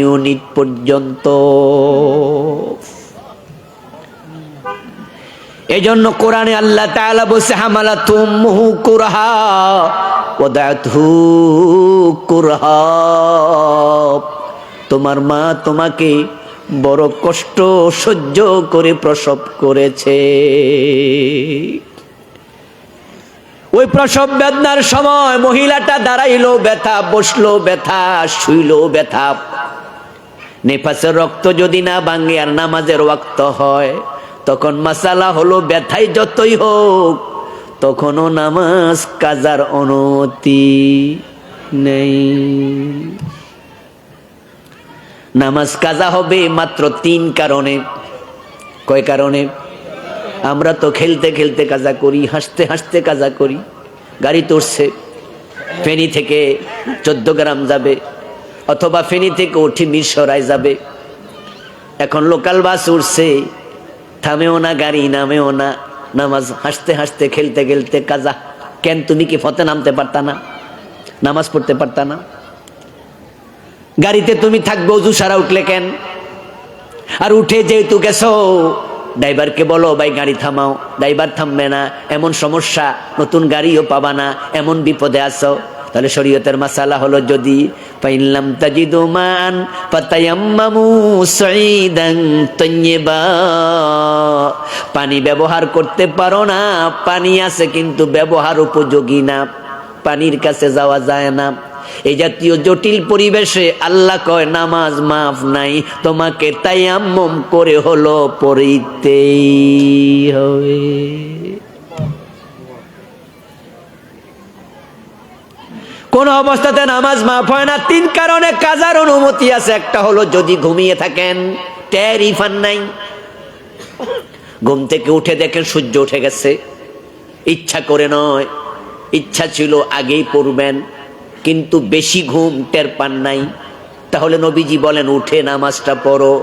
ইউনিট পর্যন্ত। এজন্য কোরআনে আল্লাহ তাআলা বলছে হামালাতুহু কুরহা ওয়াদাতুহু কুরহা, তোমার মা তোমাকে বড় কষ্ট সহ্য করে প্রসব করেছে। ওই প্রসব বেদনার সময় মহিলাটা দাঁড়াইলো ব্যথা, বসলো ব্যথা, শুইলো ব্যথা। নেফাসের রক্ত যদি না ভাঙে আর নামাজের ওয়াক্ত হয়, তখন মাসালা হলো ব্যথাই যতই হোক তখনও নামাজ কাজার অনুমতি নেই। নামাজ কাজা হবে মাত্র 3 কারণে। কয় কারণে? আমরা তো খেলতে খেলতে কাজা করি, হাসতে হাসতে কাজা করি। গাড়ি তুলছে, ফেনী থেকে 14 গ্রাম যাবে, অথবা ফেনী থেকে উঠে মিরসরাই যাবে। এখন লোকাল বাস উঠছে, থামেও না গাড়ি, নামেও না, নামাজ হাসতে হাসতে খেলতে খেলতে কাজা। কেন? তুমি কি ফতে নামতে পারতা না? নামাজ পড়তে পারতা না? গাড়িতে তুমি থাকবে, অজু সারা উঠলে কেন? আর উঠে যেহেতু গেছো, ড্রাইভারকে বলো ভাই গাড়ি থামাও, ড্রাইভার থামবে না, এমন সমস্যা, নতুন গাড়িও পাবা না, এমন বিপদে আছো। তাহলে শরীয়তের মাসালা হলো যদি ফাইনলাম তাজিদু মান ফাতায়াম্মামু সাইদান তাইয়্যিবা, পানি ব্যবহার করতে পারো না, পানি আছে কিন্তু ব্যবহার উপযোগী না, পানির কাছে যাওয়া যায় না, এই জাতীয় জটিল পরিবেশে আল্লাহ কয় নামাজ মাফ নাই, তোমাকে তায়াম্মুম করে হলো পড়িতেই হবে। কোন অবস্থাতে নামাজ মাফ হয় না? 3 কারণে কাজার অনুমতি আছে। একটা হলো যদি ঘুমিয়ে থাকেন, টেরই পান নাই, ঘুম থেকে উঠে দেখেন সূর্য উঠে গেছে, ইচ্ছা করে নয়, ইচ্ছা ছিল আগেই পড়বেন, কিন্তু বেশি ঘুম টের পান নাই, তাহলে নবীজি বলেন উঠে নামাজটা পড়ো।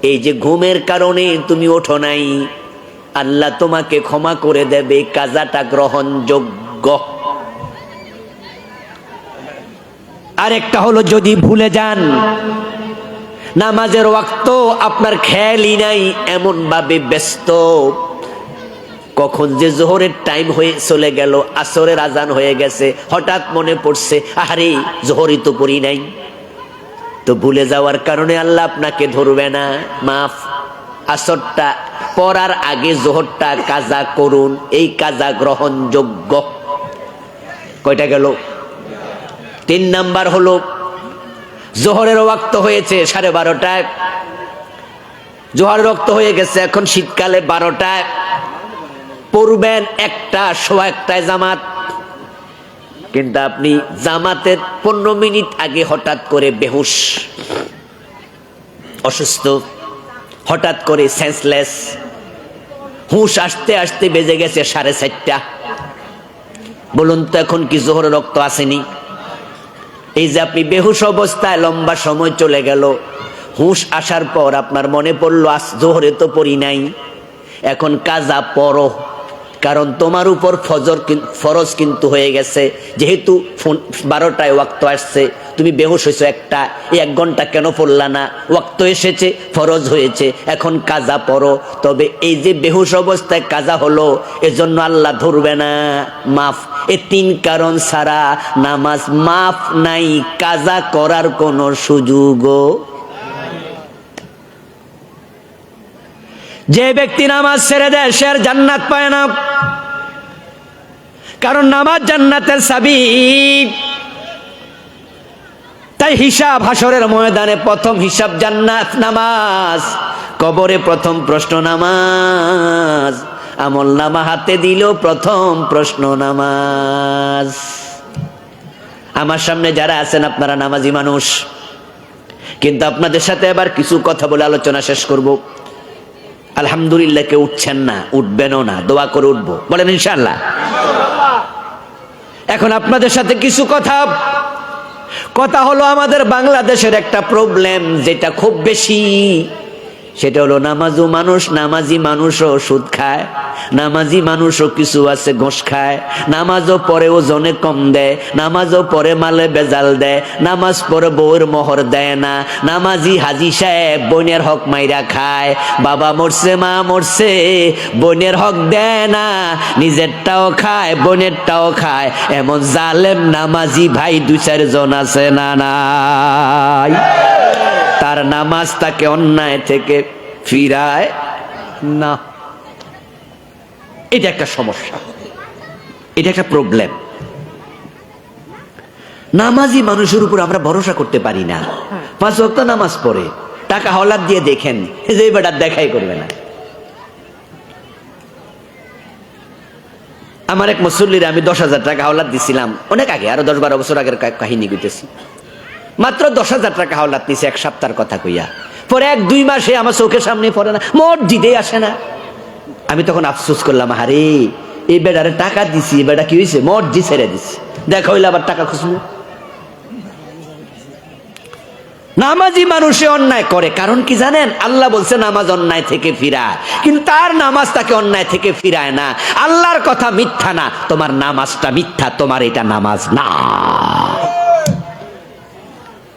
এই যে ঘুমের কারণে তুমি ওঠো নাই, আল্লাহ তোমাকে ক্ষমা করে দেবে, কাজাটা গ্রহণযোগ্য। আরেকটা হলো যদি ভুলে যান, নামাজের ওয়াক্ত আপনার খেয়ালই নাই, এমন ভাবে ব্যস্ত, কখন যে জোহরের টাইম হয়ে চলে গেল, আসরের আজান হয়ে গেছে, হঠাৎ মনে পড়ছে আরে জোহরই তো পড়ি নাই। তো ভুলে যাওয়ার কারণে আল্লাহ আপনাকে ধরবে না, মাফ। আসরটা পড়ার আগে জোহরটা কাজা করুন, এই কাজা গ্রহণযোগ্য। কয়টা গেল? 3 নাম্বার হলো জোহরের ওয়াক্ত হয়েছে 12:30টায়, জোহরের ওয়াক্ত হয়ে গেছে, এখন শীতকালে 12টায় পড়বেন, 1টা, 1:15টায় জামাত, কিন্তু আপনি জামাতের 15 মিনিট আগে হঠাৎ করে বেহুশ, অসুস্থ, হঠাৎ করে সেন্সলেস, হুঁশ আসতে আসতে বেজে গেছে 4:30টা। বলুন তো এখন কি জোহরের রক্ত আসেনি? এই যে আপনি বেহুশ অবস্থায় লম্বা সময় চলে গেল, হুঁশ আসার পর আপনার মনে পড়লো আজ জোহরে তো পড়ি নাই, এখন কাজা পড়ো, কারণ তোমার উপর ফরজ কিন্তু হয়ে গেছে। যেহেতু 12টায় ওয়াক্ত আসছে, তুমি বেহুশ হয়েছো, এই 1 ঘন্টা কেন পড়লা না? ওয়াক্ত এসেছে, ফরজ হয়েছে, এখন কাজা পড়ো। তবে এই যে বেহুশ অবস্থায় কাজা হলো, এজন্য আল্লাহ ধরবে না, মাফ। এই 3 কারণ ছাড়া নামাজ মাফ নাই, কাজা করার কোনো সুযোগও। যে ব্যক্তি নামাজ ছেড়ে দেয় সে আর জান্নাত পায় না, কারণ নামাজ জান্নাতের চাবি। তাই হিসাব হাসরের ময়দানে প্রথম হিসাব জান্নাত, নামাজ। কবরে প্রথম প্রশ্ন নামাজ। আমল নামা হাতে দিল, প্রথম প্রশ্ন নামাজ। আমার সামনে যারা আছেন আপনারা নামাজি মানুষ, কিন্তু আপনাদের সাথে এবার কিছু কথা বলে আলোচনা শেষ করব। আলহামদুলিল্লাহ কেউ উঠছেন না, উঠবেনও না, দোয়া করে উঠবো, বলেন ইনশাআল্লাহ। এখন আপনাদের সাথে কিছু কথা হলো আমাদের বাংলাদেশের একটা প্রবলেম যেটা খুব বেশি, সেটা হলো নামাজি মানুষও সুদ খায়, নামাজি মানুষও কিছু আছে ঘোষ খায়, নামাজও পরে ওজনে কম দেয়, নামাজও পরে মালে বেজাল দেয়, নামাজ পরে বউয়ের মোহর দেয় না, নামাজি হাজি সাহেব বোনের হক মাইরা খায়, বাবা মরছে মা মরছে বোনের হক দেয় না, নিজেরটাও খায় বোনেরটাও খায়, এমন জালেম নামাজি ভাই 2-4 জন আছে না নাই? তার নামাজ তাকে অন্যায় থেকে ফিরায় না। এটা একটা সমস্যা, এটা একটা প্রবলেম। নামাজি মানুষের উপর আমরা ভরসা করতে পারি না। 5 ওয়াক্ত নামাজ পড়ে, টাকা হলাদ দিয়ে দেখেন যে বেটা দেখাই করবে না। আমার এক মুসল্লির আমি 10,000 টাকা হলাদ দিছিলাম, অনেক আগে, আরো 10-12 বছর আগের কাহিনী কইতেছি। মাত্র 10,000 টাকা হাওলাত নিছে, 1 সপ্তাহের কথা কইয়া। পরে 1-2 মাসে আমার চোখের সামনে পড়ে না, মসজিদে আসে না। আমি তখন আফসোস করলাম, আরে এই বেটারে টাকা দিছি, বেটা কি হয়েছে, মসজিদ ছেড়ে দিছি, দেখা হইলে আবার টাকা খুঁজবো। নামাজি মানুষে অন্যায় করে, কারণ কি জানেন? আল্লাহ বলছে নামাজ অন্যায় থেকে ফিরায়, কিন্তু তার নামাজ তাকে অন্যায় থেকে ফিরায় না। আল্লাহর কথা মিথ্যা না, তোমার নামাজটা মিথ্যা, তোমার এটা নামাজ না,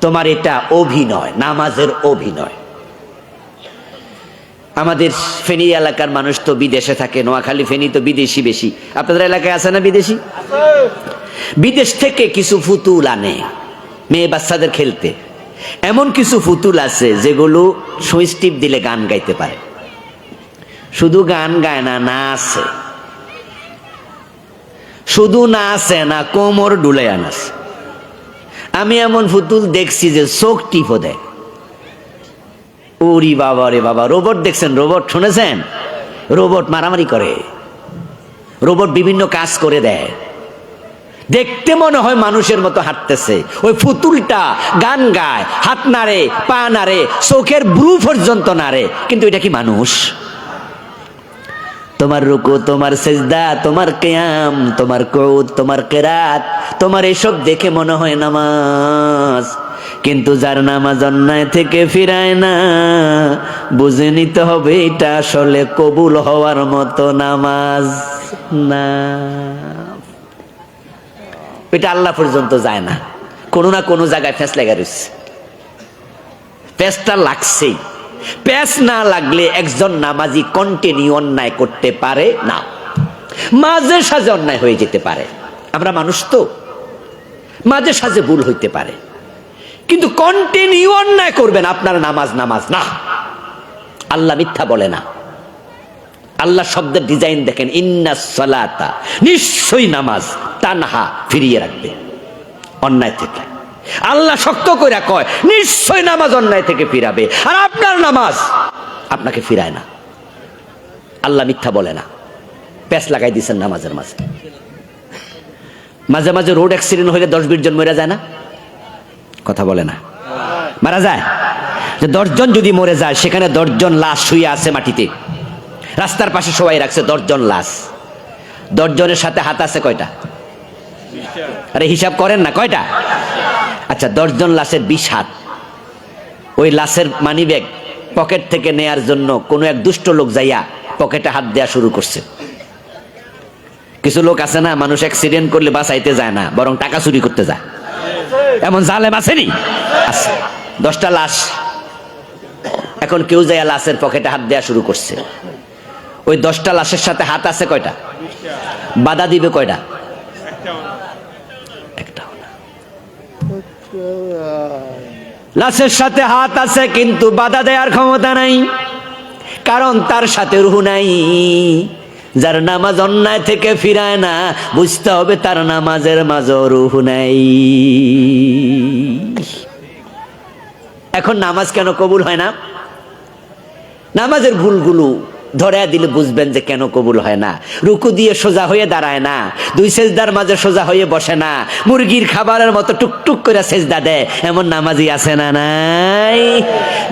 তোমার এটা অভিনয়, নামাজের অভিনয়। আমাদের ফেনী এলাকার মানুষ তো বিদেশে থাকে, নোয়াখালী ফেনী তো বিদেশি বেশি। আপনাদের এলাকায় আছে না বিদেশি? বিদেশ থেকে কিছু ফুতুল আনে মেয়ে বাচ্চাদের খেলতে। এমন কিছু ফুতুল আছে যেগুলো সুইচ টিপ দিলে গান গাইতে পারে। শুধু গান গায় না, নাচে। শুধু নাচে না, কোমর ডুলে আনাস। আমি এমন ফুতুল দেখছি যে চোখ টিপো দেয়। ওরি বাবা রে বাবা! রোবট দেখছেন? রোবট শুনেছেন? রোবট মারামারি করে, রোবট বিভিন্ন কাজ করে দেয়, দেখতে মনে হয় মানুষের মতো হাঁটতেছে। ওই ফুতুলটা গান গায়, হাত নাড়ে, পা নাড়ে, চোখের ব্রু পর্যন্ত নাড়ে, কিন্তু এটা কি মানুষ? তোমার রুকু, তোমার সেজদা, তোমার কিয়াম, তোমার কুউদ, তোমার কিরাত, তোমার এসব দেখে মনে হয় নামাজ, কিন্তু যার নামাজ অন্যায় থেকে ফিরায় না, বুঝে নিতে হবে এটা আসলে কবুল হওয়ার মতো নামাজ না। এটা আল্লাহ পর্যন্ত যায় না, কোনো না কোনো জায়গায় ফেস লেগে রয়েছে। ফেসটা লাগছেই। প্যাস না লাগলে একজন নামাজি কন্টিনিউ অন্যায় করতে পারে না, মাঝে সাঝে অন্যায় হয়ে যেতে পারে। আমরা মানুষ তো, মাঝে সাঝে ভুল হইতে পারে, কিন্তু কন্টিনিউ অন্যায় করবেন, আপনার নামাজ নামাজ না। আল্লাহ মিথ্যা বলে না। আল্লাহ শব্দের ডিজাইন দেখেন, ইন্নাস সালাতা, নিশ্চয়ই নামাজ, তানহা, ফিরিয়ে রাখবে অন্যায় থেকে। আল্লাহ শক্ত করে কয়, নিশ্চয় নামাজ অন্যায় থেকে ফিরাবে, আর আপনার নামাজ আপনাকে ফিরায় না। আল্লাহ মিথ্যা বলে না। প্যাচ লাগাই দিচ্ছেন নামাজের মাঝে। মাঝে মাঝে রোড অ্যাক্সিডেন্ট হইলে 10-20 জন মরে যায় না? কথা বলে না, মারা যায়। যে 10 জন যদি মরে যায়, সেখানে 10 জন লাশ শুয়ে আছে মাটিতে, রাস্তার পাশে সবাই রাখছে 10 জন লাশ। 10 জনের সাথে হাত আছে কয়টা? আরে হিসাব করেন না, কয়টা? আচ্ছা, 10 জন লাশের 20 হাত। ওই লাশের মানিব্যাগ পকেট থেকে নেয়ার জন্য কোনো এক দুষ্ট লোক যাইয়া পকেটে হাত দেয়া শুরু করছে। কিছু লোক আছে না, মানুষ অ্যাক্সিডেন্ট করলে বাঁচাইতে যায় না, বরং টাকা চুরি করতে যায়। এমন জালেম আসেনি? আছে। 10টা লাশ। এখন কেউ যাইয়া লাশের পকেটে হাত দেয়া শুরু করছে। ওই 10টা লাশের সাথে হাত আছে কয়টা? বাধা দিবে কয়টা? একটাও না। লাশের সাথে হাত আছে, কিন্তু বাধা দেওয়ার ক্ষমতা নাই, কারণ তার সাথে রূহ নাই। যার নামাজ অন্যায় থেকে ফিরায় না, বুঝতে হবে তার নামাজের মাঝে রূহ নাই। এখন নামাজ কেন কবুল হয় না? নামাজের ভুলগুলো ধরে দিলে বুঝবেন যে কেন কবুল হয় না। রুকু দিয়ে সোজা হয়ে দাঁড়ায় না, দুই সেজদার মাঝে সোজা হয়ে বসে না, মুরগির খাবারের মতো টুকটুক করে সেজদা দেয়, এমন নামাজি আছে না নাই?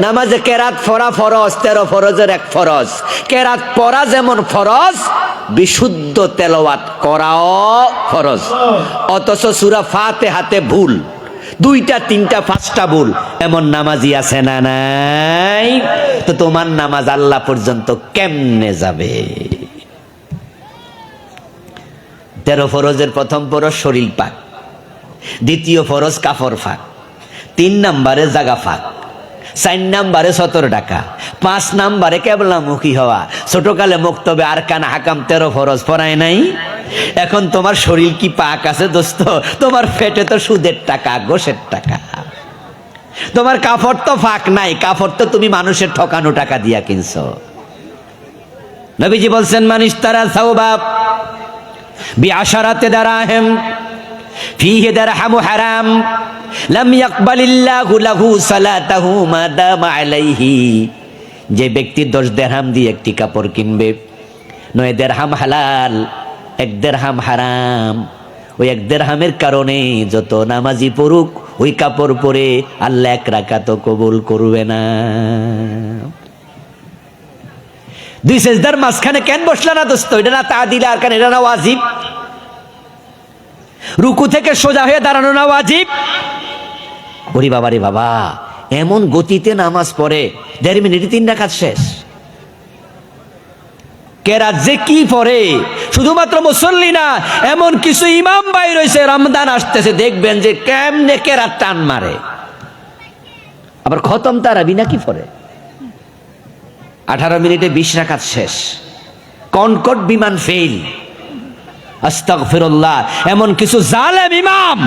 নামাজে কেরাত পড়া ফরজ, 13 ফরজের এক ফরজ। কেরাত পড়া যেমন ফরজ, বিশুদ্ধ তেলাওয়াত করাও ফরজ। অথচ সূরা ফাতিহাতে ভুল, 2টা 3টা 5টা ভুল, এমন নামাজি আছে না নাই? তো তোমার নামাজ আল্লাহ পর্যন্ত কেমনে যাবে? 13 ফরজের প্রথম ফরজ শরীর পাক, দ্বিতীয় ফরজ কাফড় ফাক, 3 নম্বরে জাগা ফাক, 4 নম্বরে 17 টাকা, 5 নম্বরে কেবলামুখী হওয়া। ছোটকালে মুক্তবে আরকান হাকাম 13 ফরজ পড়ায় নাই? এখন তোমার শরীর কি পাক আছে দোস্ত? তোমার পেটে তো সুদের টাকা, গোশের টাকা। তোমার কাপড় তো ফাঁক নাই, কাপড় তো তুমি মানুষের ঠকানো টাকা দিয়া কিনছো। নবীজি বলছেন, মানিস তারা সাওবাব বিআশারাতে দারাহিম ফিহি দারহামু হারাম লাম ইয়াকবালিল্লাহু লাহু সালাতাহু মা দামা আলাইহি। যে ব্যক্তি 10 দিরহাম দিয়ে একটি কাপড় কিনবে, 9 দিরহাম হালাল, 1 দিরহাম হারাম, ওই 1 দিরহামের কারণে যত নামাজি পড়ুক, ওই কাপড় পরে আল্লাহ 1 রাকাতও কবুল করবে না। 2 সেজদার মাঝখানে কেন বসলা না দোস্ত? এটা না তাদিল আরকান, এটা না ওয়াজিব? রুকু থেকে সোজা হয়ে দাঁড়ানো না ওয়াজিব? ওরে বাবা রে বাবা, এমন গতিতে নামাজ পড়ে 1.5 মিনিটে 3 রাকাত শেষ। কেরাত যে কি পড়ে, শুধুমাত্র মুসল্লি না, এমন কিছু ইমাম ভাই রয়েছে, রমজান আসতেছে দেখবেন যে কেমনে কেরাত টান মারে। আবার খতম তারাবি নাকি পড়ে, 18 মিনিটে 20 রাকাত শেষ। কনকট বিমান ফেল। আস্তাগফিরুল্লাহ, এমন কিছু জালেম ইমাম,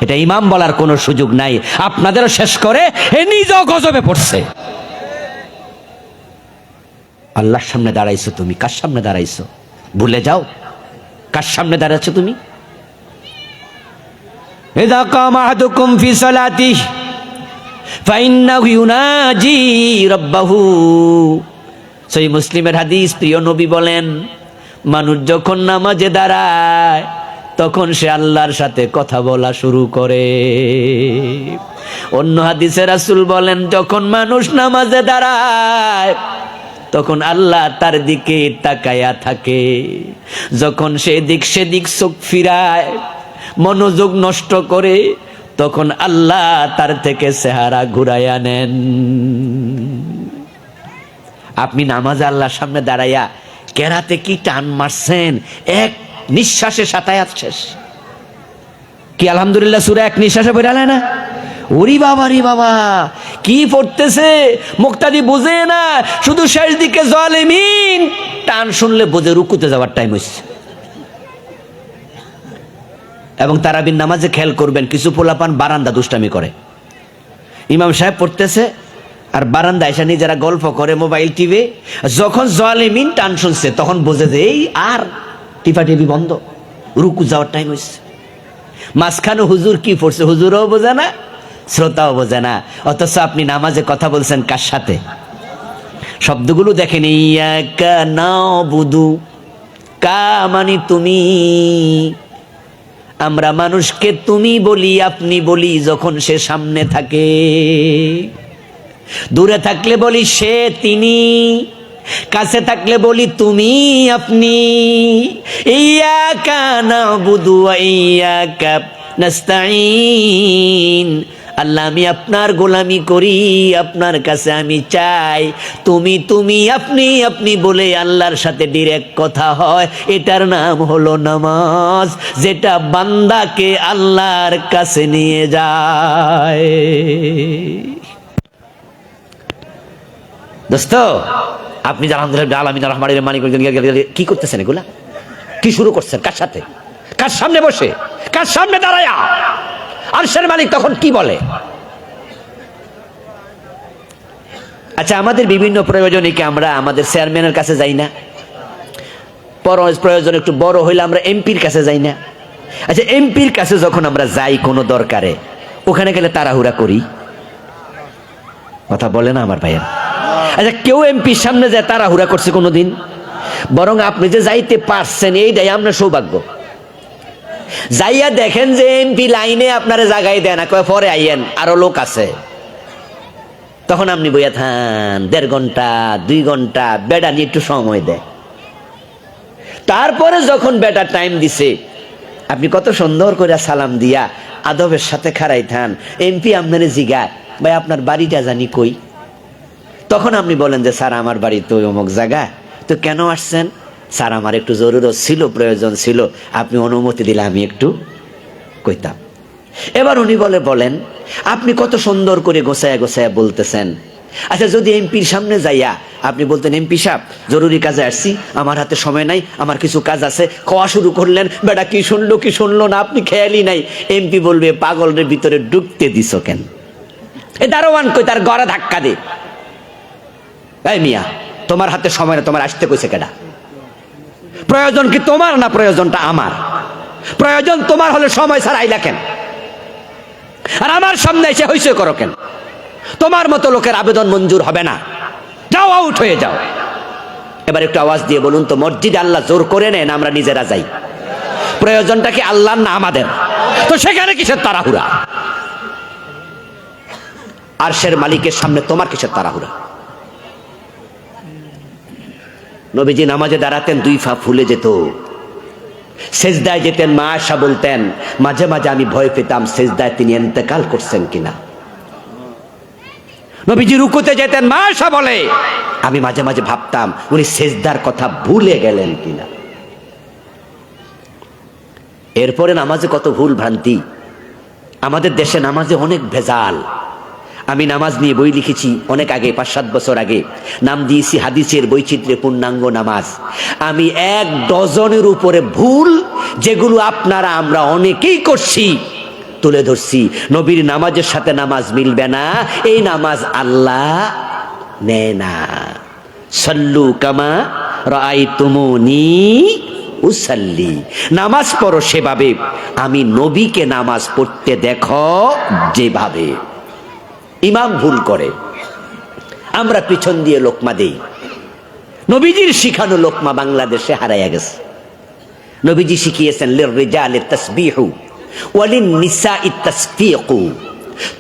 এটা ইমাম বলার কোনো সুযোগ নাই, আপনাদেরও শেষ করে এ নিজেও গজবে পড়ছে। আল্লাহর সামনে দাঁড়াইছো তুমি, কার সামনে দাঁড়াইছো ভুলে যাও? কার সামনে দাঁড়াচ্ছো তুমি? ইযা কামা আহাদুকুম ফি সালাতিহি ফাইন্নাহু ইউনাজি রাব্বাহু। সহিহ মুসলিমের হাদিস, প্রিয় নবী বলেন, মানুষ যখন নামাজে দাঁড়ায় তখন সে আল্লাহর সাথে কথা বলা শুরু করে। অন্য হাদিসে রাসূল বলেন, যখন মানুষ নামাজে দাঁড়ায় তখন আল্লাহ তার দিকে তাকায়া থাকে। যখন সেদিক সেদিক চোখ ফিরায়, মনোযোগ নষ্ট করে, তখন আল্লাহ তার থেকে চেহারা ঘুরাইয়া নেন। আপনি নামাজে আল্লাহর সামনে দাঁড়াইয়া কেরাতে কি টান মারছেন, 1 নিঃশ্বাসে 7 আয়াত শেষ। কি আলহামদুলিল্লাহ সূরা 1 নিঃশ্বাসে পড়ালে না? ওরে বাবা রে বাবা, কি পড়তেছে মুক্তাদি বুঝে না, শুধু শেষ দিকে জালিমিন টান শুনলে বোঝে রুকুতে যাওয়ার টাইম হইছে। এবং তারাবির নামাজে খেয়াল করবেন, কিছু পোলাপান বারান্দা দুষ্টামি করে। ইমাম সাহেব পড়তেছে আর বারান্দা এসে নিজেরা গল্প করে, মোবাইল টিভি। যখন জালিমিন টান শুনছে তখন বোঝে যে এই আর টিপি বন্ধ, রুকু যাওয়ার টাইম হইছে। মাঝখানে হুজুর কি পড়ছে হুজুরও বোঝে না, শ্রোতাও বোঝে না, অথচ আপনি নামাজে কথা বলছেন কার সাথে? শব্দগুলো দেখেন, ইয়াকা নাবুদু, কা মানে তুমি। আমরা মানুষকে তুমি বলি, আপনি বলি যখন সে সামনে থাকে। দূরে থাকলে বলি সে তিনি, কাছে থাকলে বলি তুমি আপনি। ইয়াকা নাবুদু ওয়া ইয়াকা নাস্তাঈন। আল্লাহ, আমি আপনার গোলামি করি, আপনার কাছে আমি চাই। তুমি তুমি, আপনি আপনি বলে আল্লাহর সাথে ডাইরেক্ট কথা হয়, এটার নাম হলো নামাজ, যেটা বান্দাকে আল্লাহর কাছে নিয়ে যায়। দোস্ত, আপনি আলহামদুলিল্লাহ আলামিন রহমানির মালিক কি করতেছেন? এগুলা কি শুরু করছেন? কার সাথে? কার সামনে বসে? কার সামনে দাঁড়ায়া? আরশের মালিক তখন কি বলে? আচ্ছা, আমাদের বিভিন্ন প্রয়োজনে কি আমরা আমাদের চেয়ারম্যানের কাছে যাই না? প্রয়োজন একটু বড় হইলে আমরা এমপির কাছে যাই না? আচ্ছা, এমপির কাছে যখন আমরা যাই কোনো দরকারে, ওখানে গেলে তাড়াহুড়া করি, কথা বলে না আমার ভাইয়ের? আচ্ছা, কেউ এমপির সামনে যায় তাড়াহুড়া করছে কোনোদিন? বরং আপনি যে যাইতে পারছেন এইটাই আপনার সৌভাগ্য। যাইয়া দেখেন যে এমপি লাইনে আপনারে জাগাই দেয় না, কয় পরে আইয়েন, আরো লোক আছে। তখন আপনি বইয়া থান 1.5 ঘন্টা 2 ঘন্টা, বেডা নিয়ে একটু সময় দেয়। তারপরে যখন বেটা টাইম দিছে, আপনি কত সুন্দর করে সালাম দিয়া আদবের সাথে খাড়াই থান। এমপি আপনারে জিগায়, ভাই আপনার বাড়িটা জানি কই? তখন আপনি বলেন যে স্যার আমার বাড়ি তো অমুক জায়গায়। তো কেন আসছেন? স্যার আমার একটু জরুরত ছিল, প্রয়োজন ছিল, আপনি অনুমতি দিলে আমি একটু কইতাম। এবার উনি বলেন আপনি কত সুন্দর করে গোছায়া গোছায়া বলতেছেন। আচ্ছা, যদি এমপির সামনে যাইয়া আপনি বলতেন, এমপি সাহেব জরুরি কাজে আসছি, আমার হাতে সময় নাই, আমার কিছু কাজ আছে, খাওয়া শুরু করলেন, বেটা কি শুনলো না, আপনি খেয়ালই নাই। এমপি বলবে, পাগলের ভিতরে ঢুকতে দিছ কেন? এ দারোয়ান কই, তার গড়া ধাক্কা দে। এই মিয়া, তোমার হাতে সময় না, তোমার আসতে কইছে কেডা? প্রয়োজন কি তোমার, না প্রয়োজনটা আমার? প্রয়োজন তোমার হলে সময় ছাড়া আইলা কেন? আর আমার সামনে এসে হইচই করো কেন? তোমার মতো লোকের আবেদন মঞ্জুর হবে না, যাও, আউট হয়ে যাও। এবার একটু আওয়াজ দিয়ে বলুন তো, মসজিদে আল্লাহ জোর করে নেন, আমরা নিজেরা যাই? প্রয়োজনটা কি আল্লাহর না আমাদের? তো সেখানে কিসের তাড়াহুড়া? আরশের মালিকের সামনে তোমার কিসের তাড়াহুড়া? নবীজি নামাজে দাঁড়াতেন, 2 পা ফুলে যেত, সেজদায় যেতেন। মা আয়েশা বলতেন, মাঝে মাঝে আমি ভয় পেতাম সেজদায় তিনি ইন্তেকাল করছেন কিনা। নবীজি রুকুতে যেতেন, মা আয়েশা বলে আমি মাঝে মাঝে ভাবতাম উনি সেজদার কথা ভুলে গেলেন কিনা। এরপরে নামাজে কত ভুল ভ্রান্তি। আমাদের দেশে নামাজে অনেক ভেজাল। আমি নামাজ নিয়ে বই লিখেছি অনেক আগে, 5-7 বছর আগে। নাম দিয়েছি হাদিসের বৈচিত্র্যে পূর্ণাঙ্গ নামাজ। আমি 1 ডজনের উপরে ভুল, যেগুলো আপনারা আমরা অনেকেই করছি, তুলে ধরছি। নবীর নামাজের সাথে নামাজ মিলবে না, এই নামাজ আল্লাহ নেয় না। সাল্লু কামা রাআইতুমুনি উসাল্লি, নামাজ পড়ো সেভাবে আমি নবীকে নামাজ পড়তে দেখো যেভাবে। ইমাম ভুল করে, আমরা পিছন দিয়ে লোকমা দেই। নবীজির শিখানো লোকমা বাংলাদেশে হারাইয়া গেছে। নবীজি শিখিয়েছেন, লিররিজালি তাসবিহু ওয়ালিন-নিসাই তাসফিকু,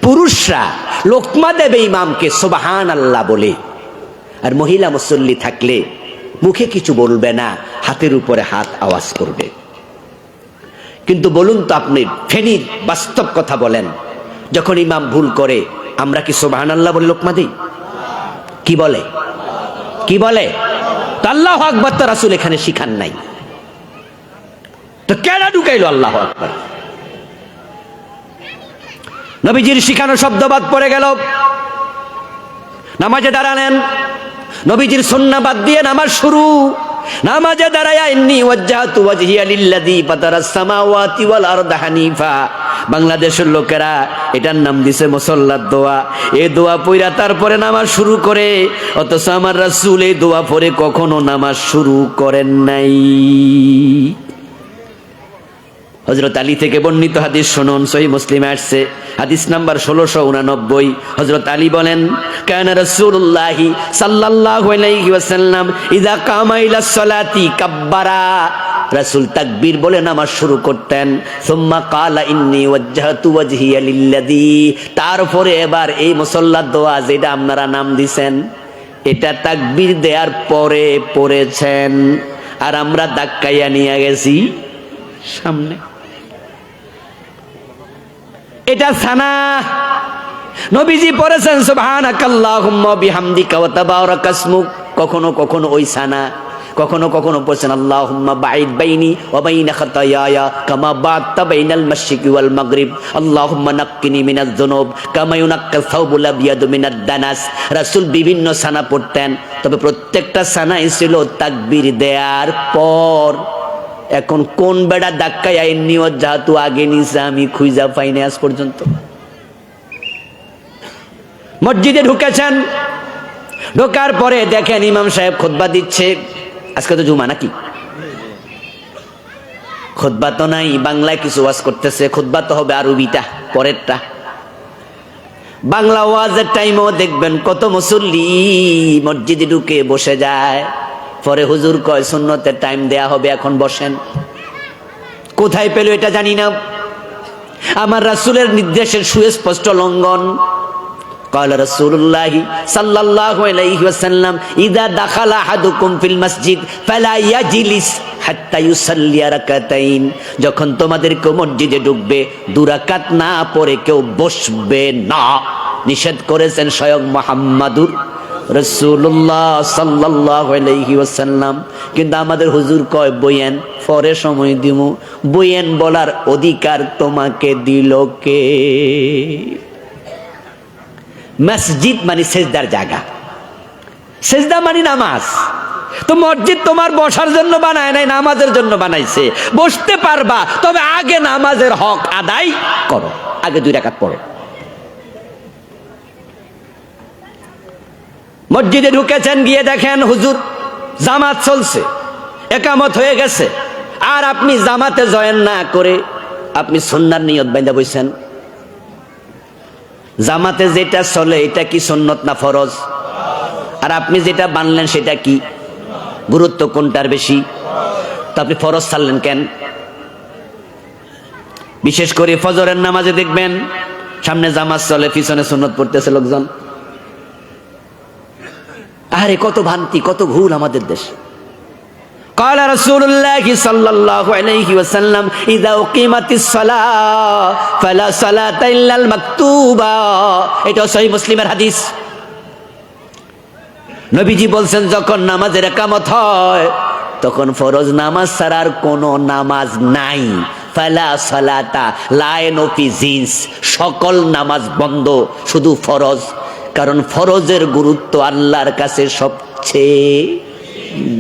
পুরুষরা লোকমা দেবে ইমামকে সুবহানাল্লাহ বলে, আর মহিলা মুসল্লি থাকলে মুখে কিছু বলবে না, হাতের উপরে হাত আওয়াজ করবে। কিন্তু বলুন তো আপনি, ফেনীর বাস্তব কথা বলেন, যখন ইমাম ভুল করে আমরা কি সুবহানাল্লাহ বলে লোকমা দিই? কি বলে? কি বলে? আল্লাহু আকবার তো রাসূল এখানে শিখান নাই, তো কেডা ঢুকাইলো আল্লাহু আকবার? নবীজির শিখানো শব্দবাদ পড়ে গেল। নামাজে দাঁড়ালেন, নবীজির সুন্নাহ বাদ দিয়ে নামাজ শুরু। নামাজে দাঁড়ায়া ইন্নী ওয়াজ্জাহতু ওয়াজহিয়া লিল্লাযী ফাতারাস সামাওয়াতি ওয়াল আরদা হানিফা, বাংলাদেশের লোকেরা এটার নাম দিছে মুসল্লার দোয়া। এই দোয়া পড়া তারপরে নামাজ শুরু করে, অথচ আমার রাসূল এই দোয়া পড়ে কখনো নামাজ শুরু করেন নাই। হযরত আলী থেকে বর্ণিত হাদিস শুনুন, সহিহ মুসলিমে আসছে, হাদিস নাম্বার 1689। হযরত আলী বলেন, কানা রাসূলুল্লাহি সাল্লাল্লাহু আলাইহি ওয়াসাল্লাম ইযা কামা ইলাস সালাতি কাব্বারা, রাসূল তাকবীর বলে নামাজ শুরু করতেন। সুম্মা ক্বালা ইন্নী ওয়াজ্জাহতু ওয়াজহিয়া লিল্লাযী, তারপরে এবার এই মুসল্লার দোয়া যেটা আপনারা নাম দিছেন, এটা তাকবীর দেওয়ার পরে পড়েছেন, আর আমরা ধাক্কাইয়া নিয়ে গেছি সামনে। এটা সানা। নবীজি পড়েছেন সুবহানাকাল্লাহুম্মা বিহামদিকা ওয়া তাবারাকা ইসমুক, কখনো কখনো ওই সানা, কখনো কখনো পড়ছেন আল্লাহুম্মা বাঈদ বাইনি ওয়া বাইনা খাতায়ায়া কামা বা'আদতা বাইনাল মাশরিকি ওয়াল মাগরিব, আল্লাহুম্মা নাক্কিনি মিনাজ যুনুব কামা ইউনাক্কাস সাওবুল আবিয়াদু মিনাদ দানাস। রাসূল বিভিন্ন সানা পড়তেন, তবে প্রত্যেকটা সানাই ছিল তাকবীর দেওয়ার পর। এখন কোন বেড়া ধাক্কায় আইনি ওয়াজ্জাহতু আগে নিছে আমি খুঁজা পাইনি আজ পর্যন্ত। মসজিদে ঢুকেছেন, ঢোকার পরে দেখেন ইমাম সাহেব খুতবা দিচ্ছে। আজকে তো জুমা নাকি? খুতবা তো নাই, বাংলায় কিছু ওয়াজ করতেছে। খুতবা তো হবে আরবিটা, পরেরটা। বাংলা ওয়াজের টাইমও দেখবেন কত মুসল্লি মসজিদে ঢুকে বসে যায়, পরে হুজুর কয় সুন্নতের টাইম দেয়া হবে, এখন বসেন। কোথায় পেল এটা জানি না। আমার রাসূলের নির্দেশের সুস্পষ্ট লঙ্ঘন। قال رسول الله صلى الله عليه وسلم اذا دخل احدكم في المسجد فلا يجلس حتى يصلي ركعتين, যখন তোমাদের কেউ মসজিদে ঢুকবে 2 রাকাত না পড়ে কেউ বসবে না। নিষেধ করেছেন স্বয়ং মুহাম্মাদুর রাসূলুল্লাহ সাল্লাল্লাহু আলাইহি ওয়াসাল্লাম। কিন্তু আমাদের হুজুর কয় বইয়েন, পরে সময় দিমু। বইয়েন বলার অধিকার তোমাকে দিল কে? মসজিদ মানে সেজদার জায়গা, সেজদা মানে নামাজ। তো মসজিদ তোমার বসার জন্য বানায় নাই, নামাজের জন্য বানাইছে। বসতে পারবা, তবে আগে নামাজের হক আদায় করো, আগে 2 রাকাত পড়ো। মসজিদে ঢুকেছেন, গিয়ে দেখেন হুজুর জামাত চলছে, একামত হয়ে গেছে, আর আপনি জামাতে জয়েন না করে আপনি সুন্নার নিয়ত বাঁধা বইছেন। জামাতে যেটা চলে এটা কি সুন্নত না ফরজ? আর আপনি যেটা বানলেন সেটা কি? গুরুত্ব কোনটার বেশি? তো আপনি ফরজ ছাড়লেন কেন? বিশেষ করে ফজরের নামাজে দেখবেন সামনে জামাত চলে, পিছনে সুন্নত পড়তেছে লোকজন। আরে কত ভ্রান্তি, কত ভুল আমাদের দেশে। قال رسول الله صلى الله عليه وسلم اذا اقيمت الصلاه فلا صلاه الا المكتوبه, এটা সহিহ মুসলিমের হাদিস। নবীজি বলছেন যখন নামাজের ইকামত হয় তখন ফরজ নামাজ ছাড়ার কোনো নামাজ নাই। ফালা সালাতা লায়ন ফি জিন্স, সকল নামাজ বন্ধ, শুধু ফরজ। কারণ ফরজের গুরুত্ব আল্লাহর কাছে সবচেয়ে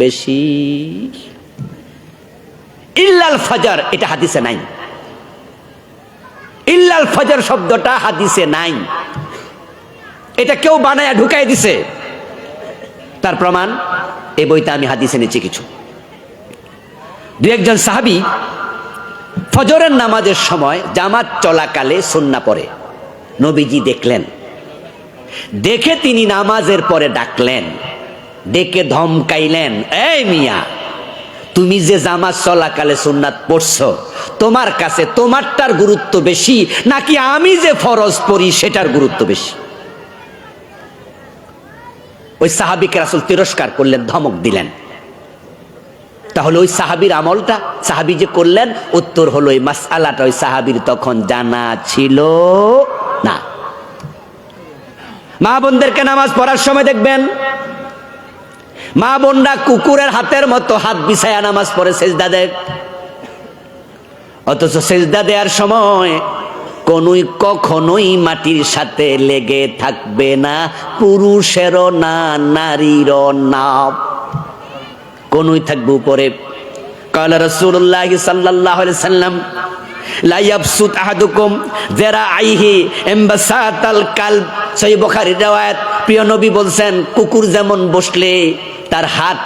বেশি। ইল্লাল ফজর, এটা হাদিসে নাই। ইল্লাল ফজর শব্দটা হাদিসে নাই, এটা কেউ বানায়া ঢুকাই দিছে। তার প্রমাণ এই বইতে আমি হাদিসে নিচ্ছি কিছু। 2-1 সাহাবী ফজরের নামাজের সময় জামাত চলাকালে সুন্নাহ পড়ে। নবীজি দেখলেন, দেখে তিনি নামাজের পরে ডাকলেন, ডেকে ধমকাইলেন, এই মিয়া, তুমি যে জামাত চলাকালে সুন্নাত পড়ছো, তোমার কাছে তোমারটার গুরুত্ব বেশি নাকি আমি যে ফরজ পড়ি সেটার গুরুত্ব বেশি? ওই সাহাবীকে রাসূল তিরস্কার করলেন, ধমক দিলেন। তাহলে ওই সাহাবীর আমলটা সাহাবী যে করলেন, উত্তর হলো এই মাসআলাটা ওই সাহাবীর তখন জানা ছিল না। মা বোনদেরকে নামাজ পড়ার সময় দেখবেন মা বোনরা কুকুরের হাতের মতো হাত বিছায়া নামাজ পড়ে, সেজদা দেয়। অথচ সেজদা দেওয়ার সময় কখনোই মাটির সাথে লেগে থাকবে না, পুরুষেরও না নারীরও না, কোনই থাকবে উপরে। কালা রাসূলুল্লাহ সাল্লাল্লাহু আলাইহি সাল্লাম লা ইয়াবসুত আহাদুকুম যিরাআইহি ইমবাসাতাল কালব, সহিহ বুখারীর riwayat। প্রিয় নবী বলছেন, কুকুর যেমন বসলে তার হাত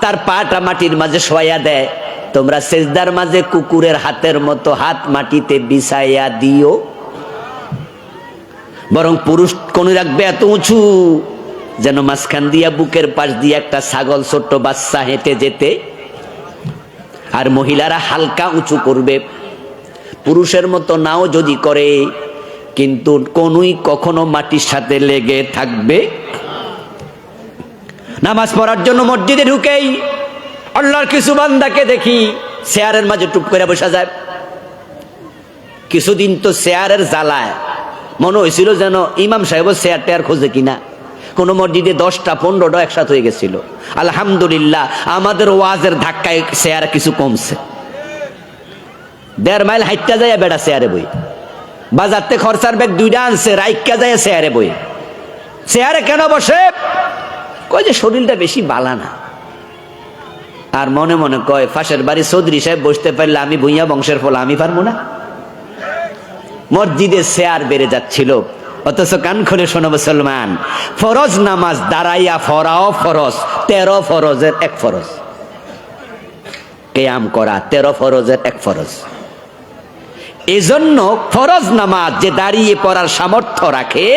তার পাটা মাটির মাঝে শোয়া দেয়, তোমরা সেজদার মাঝে কুকুরের হাতের মতো হাত মাটিতে বিছাইয়া দিও। বরং পুরুষ কোন রাখবে এত উঁচু যেন মাঝখান দিয়া বুকের পাশ দিয়ে একটা ছাগল ছোট্ট বাচ্চা হেঁটে যেতে, আর মহিলারা হালকা উঁচু করবে, পুরুষের মতো নাও যদি করে, কিন্তু কখনো মাটির সাথে লেগে থাকবে। নামাজ পড়ার জন্য মসজিদে ঢুকেই আল্লাহর কিছু বান্দাকে দেখি চেয়ারের মাঝে টুপ করে বসা যায়। কিছুদিন তো চেয়ারের জ্বালায় মনে হয়েছিল যেন ইমাম সাহেব চেয়ার টেয়ার খোঁজে কিনা। কোন মসজিদে 10টা 15টা একসাথে হয়ে গেছিল। আলহামদুলিল্লাহ আমাদের ওয়াজের ধাক্কায় চেয়ার কিছু কমছে। 1.5 মাইল হাইটটা যায় বেড়া চেয়ারে বই, বাজারতে খরচার ব্যাগ 2টা আনছে, রাইকা যায় চেয়ারে বই। চেয়ারে কেন বসে? কয় যে শরীরটা বেশি বালা না। আর মনে মনে কয়, পাশের বাড়ি চৌধুরী সাহেব বসতে পারলে আমি ভুইয়া বংশের ফল, আমি পারবো না? মসজিদে চেয়ার বেড়ে যাচ্ছিল। অথচ কান খুলে শোনো মুসলমান, ফরজ নামাজ দাঁড়াইয়া ফরাও ফরজ, 13 ফরজের 1 ফরজ। কিয়াম করা 13 ফরজের 1 ফরজ। এজন্য ফরজ নামাজ যে দাঁড়িয়ে পড়ার সামর্থ্য রাখে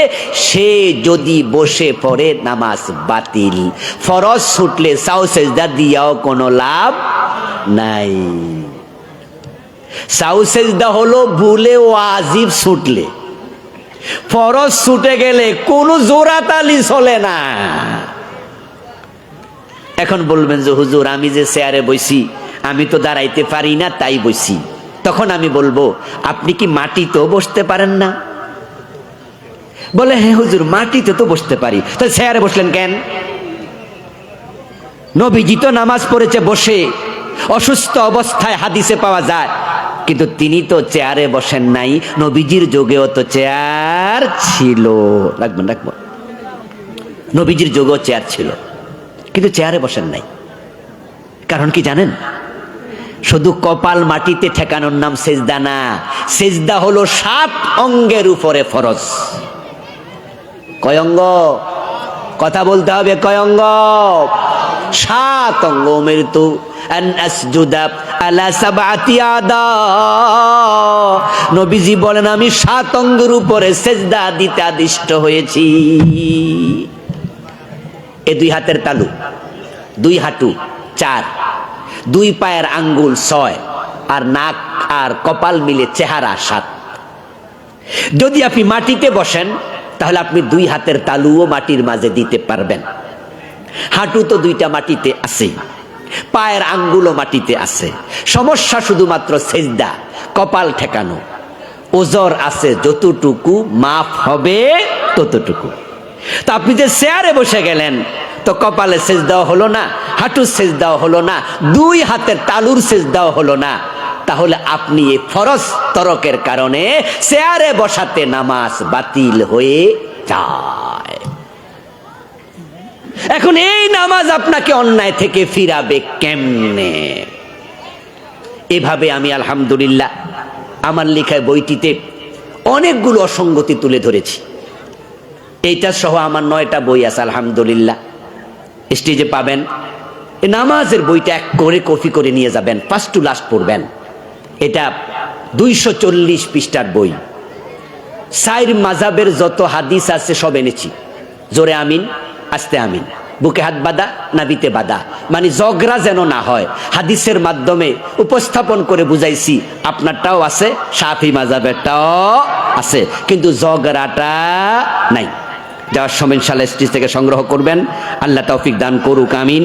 সে যদি বসে পড়ে নামাজ বাতিল। ফরজ ছুটলে সাও সেজদা দিয়াও কোনো লাভ নাই। সাও সেজদা হলো ভুলে ওয়াজিব ছুটলে, ফরজ ছুটে গেলে কোনো জোরাতালি চলে না। এখন বলবেন যে হুজুর আমি যে চেয়ারে বসি আমি তো দাঁড়াইতে পারি না তাই বসি। তখন আমি বলবো আপনি কি মাটিতেও বসতে পারেন না? বলে হ্যাঁ হুজুর মাটিতে তো বসতে পারি। তো চেয়ারে বসলেন কেন? নবীজি তো নামাজ পড়েছে বসে, অসুস্থ অবস্থায় হাদিসে পাওয়া যায়, কিন্তু তিনি তো চেয়ারে বসেন নাই। নবীজির যুগেও তো চেয়ার ছিল, রাখবেন রাখবো, নবীজির যুগেও চেয়ার ছিল, কিন্তু চেয়ারে বসেন নাই। কারণ কি জানেন? শুধু কপাল মাটিতে ঠেকানোর নাম সেজদা না, সেজদা হলো 7 অঙ্গের উপরে ফরজ। কয় অঙ্গ? কথা বলতে হবে, কয় অঙ্গ? 7 অঙ্গ। উমিরতু আন আসজুদা আলা সাবআতি আদা। নবীজি বলেন আমি 7 অঙ্গের উপরে সেজদা দিতে আদিষ্ট হয়েছি। এ 2 হাতের তালু, 2 হাঁটু 4, 2 পায়ের আঙ্গুল 6, আর নাক আর কপাল মিলে চেহারা 7। যদি আপনি মাটিতে বসেন তাহলে আপনি 2 হাতের তালুও মাটির মাঝে দিতে পারবেন। হাঁটু তো 2টা মাটিতে আছে, পায়ের আঙ্গুলও মাটিতে আছে। সমস্যা শুধুমাত্র সেজদা, কপাল ঠেকানো। ওজর আছে যতটুকু মাপ হবে ততটুকু। তো আপনি যে চেয়ারে বসে গেলেন তো কপালে সেজদাও হলো না, হাঁটুর সেজদাও হলো না, 2 হাতের তালুর সেজদাও হলো না। তাহলে আপনি এই ফরজ তরকের কারণে চেয়ারে বসাতে নামাজ বাতিল হয়ে যায়। এখন এই নামাজ আপনাকে অন্যায় থেকে ফিরাবে কেমনে? এভাবে আমি আলহামদুলিল্লাহ আমার লেখা বইটিতে অনেকগুলো অসঙ্গতি তুলে ধরেছি। এইটা সহ আমার 9টা বই আছে আলহামদুলিল্লাহ, স্টেজে পাবেন। এই নামাজের বইটা এক করে কপি করে নিয়ে যাবেন, ফার্স্ট টু লাস্ট পড়বেন। এটা 240 পৃষ্ঠার বই। 4 মাযহাবের যত হাদিস আছে সব এনেছি। জোরে আমিন, আস্তে আমিন, বুকে হাত বাঁধা, নাভিতে বাঁধা, মানে ঝগড়া যেন না হয়। হাদিসের মাধ্যমে উপস্থাপন করে বুঝাইছি। আপনারটাও আছে, শাফি মাযহাবেরটাও আছে, কিন্তু ঝগড়াটা নাই। যাওয়ার সময় ইনশাআল্লাহ স্টেজ থেকে সংগ্রহ করবেন। আল্লাহ তৌফিক দান করুক, আমিন।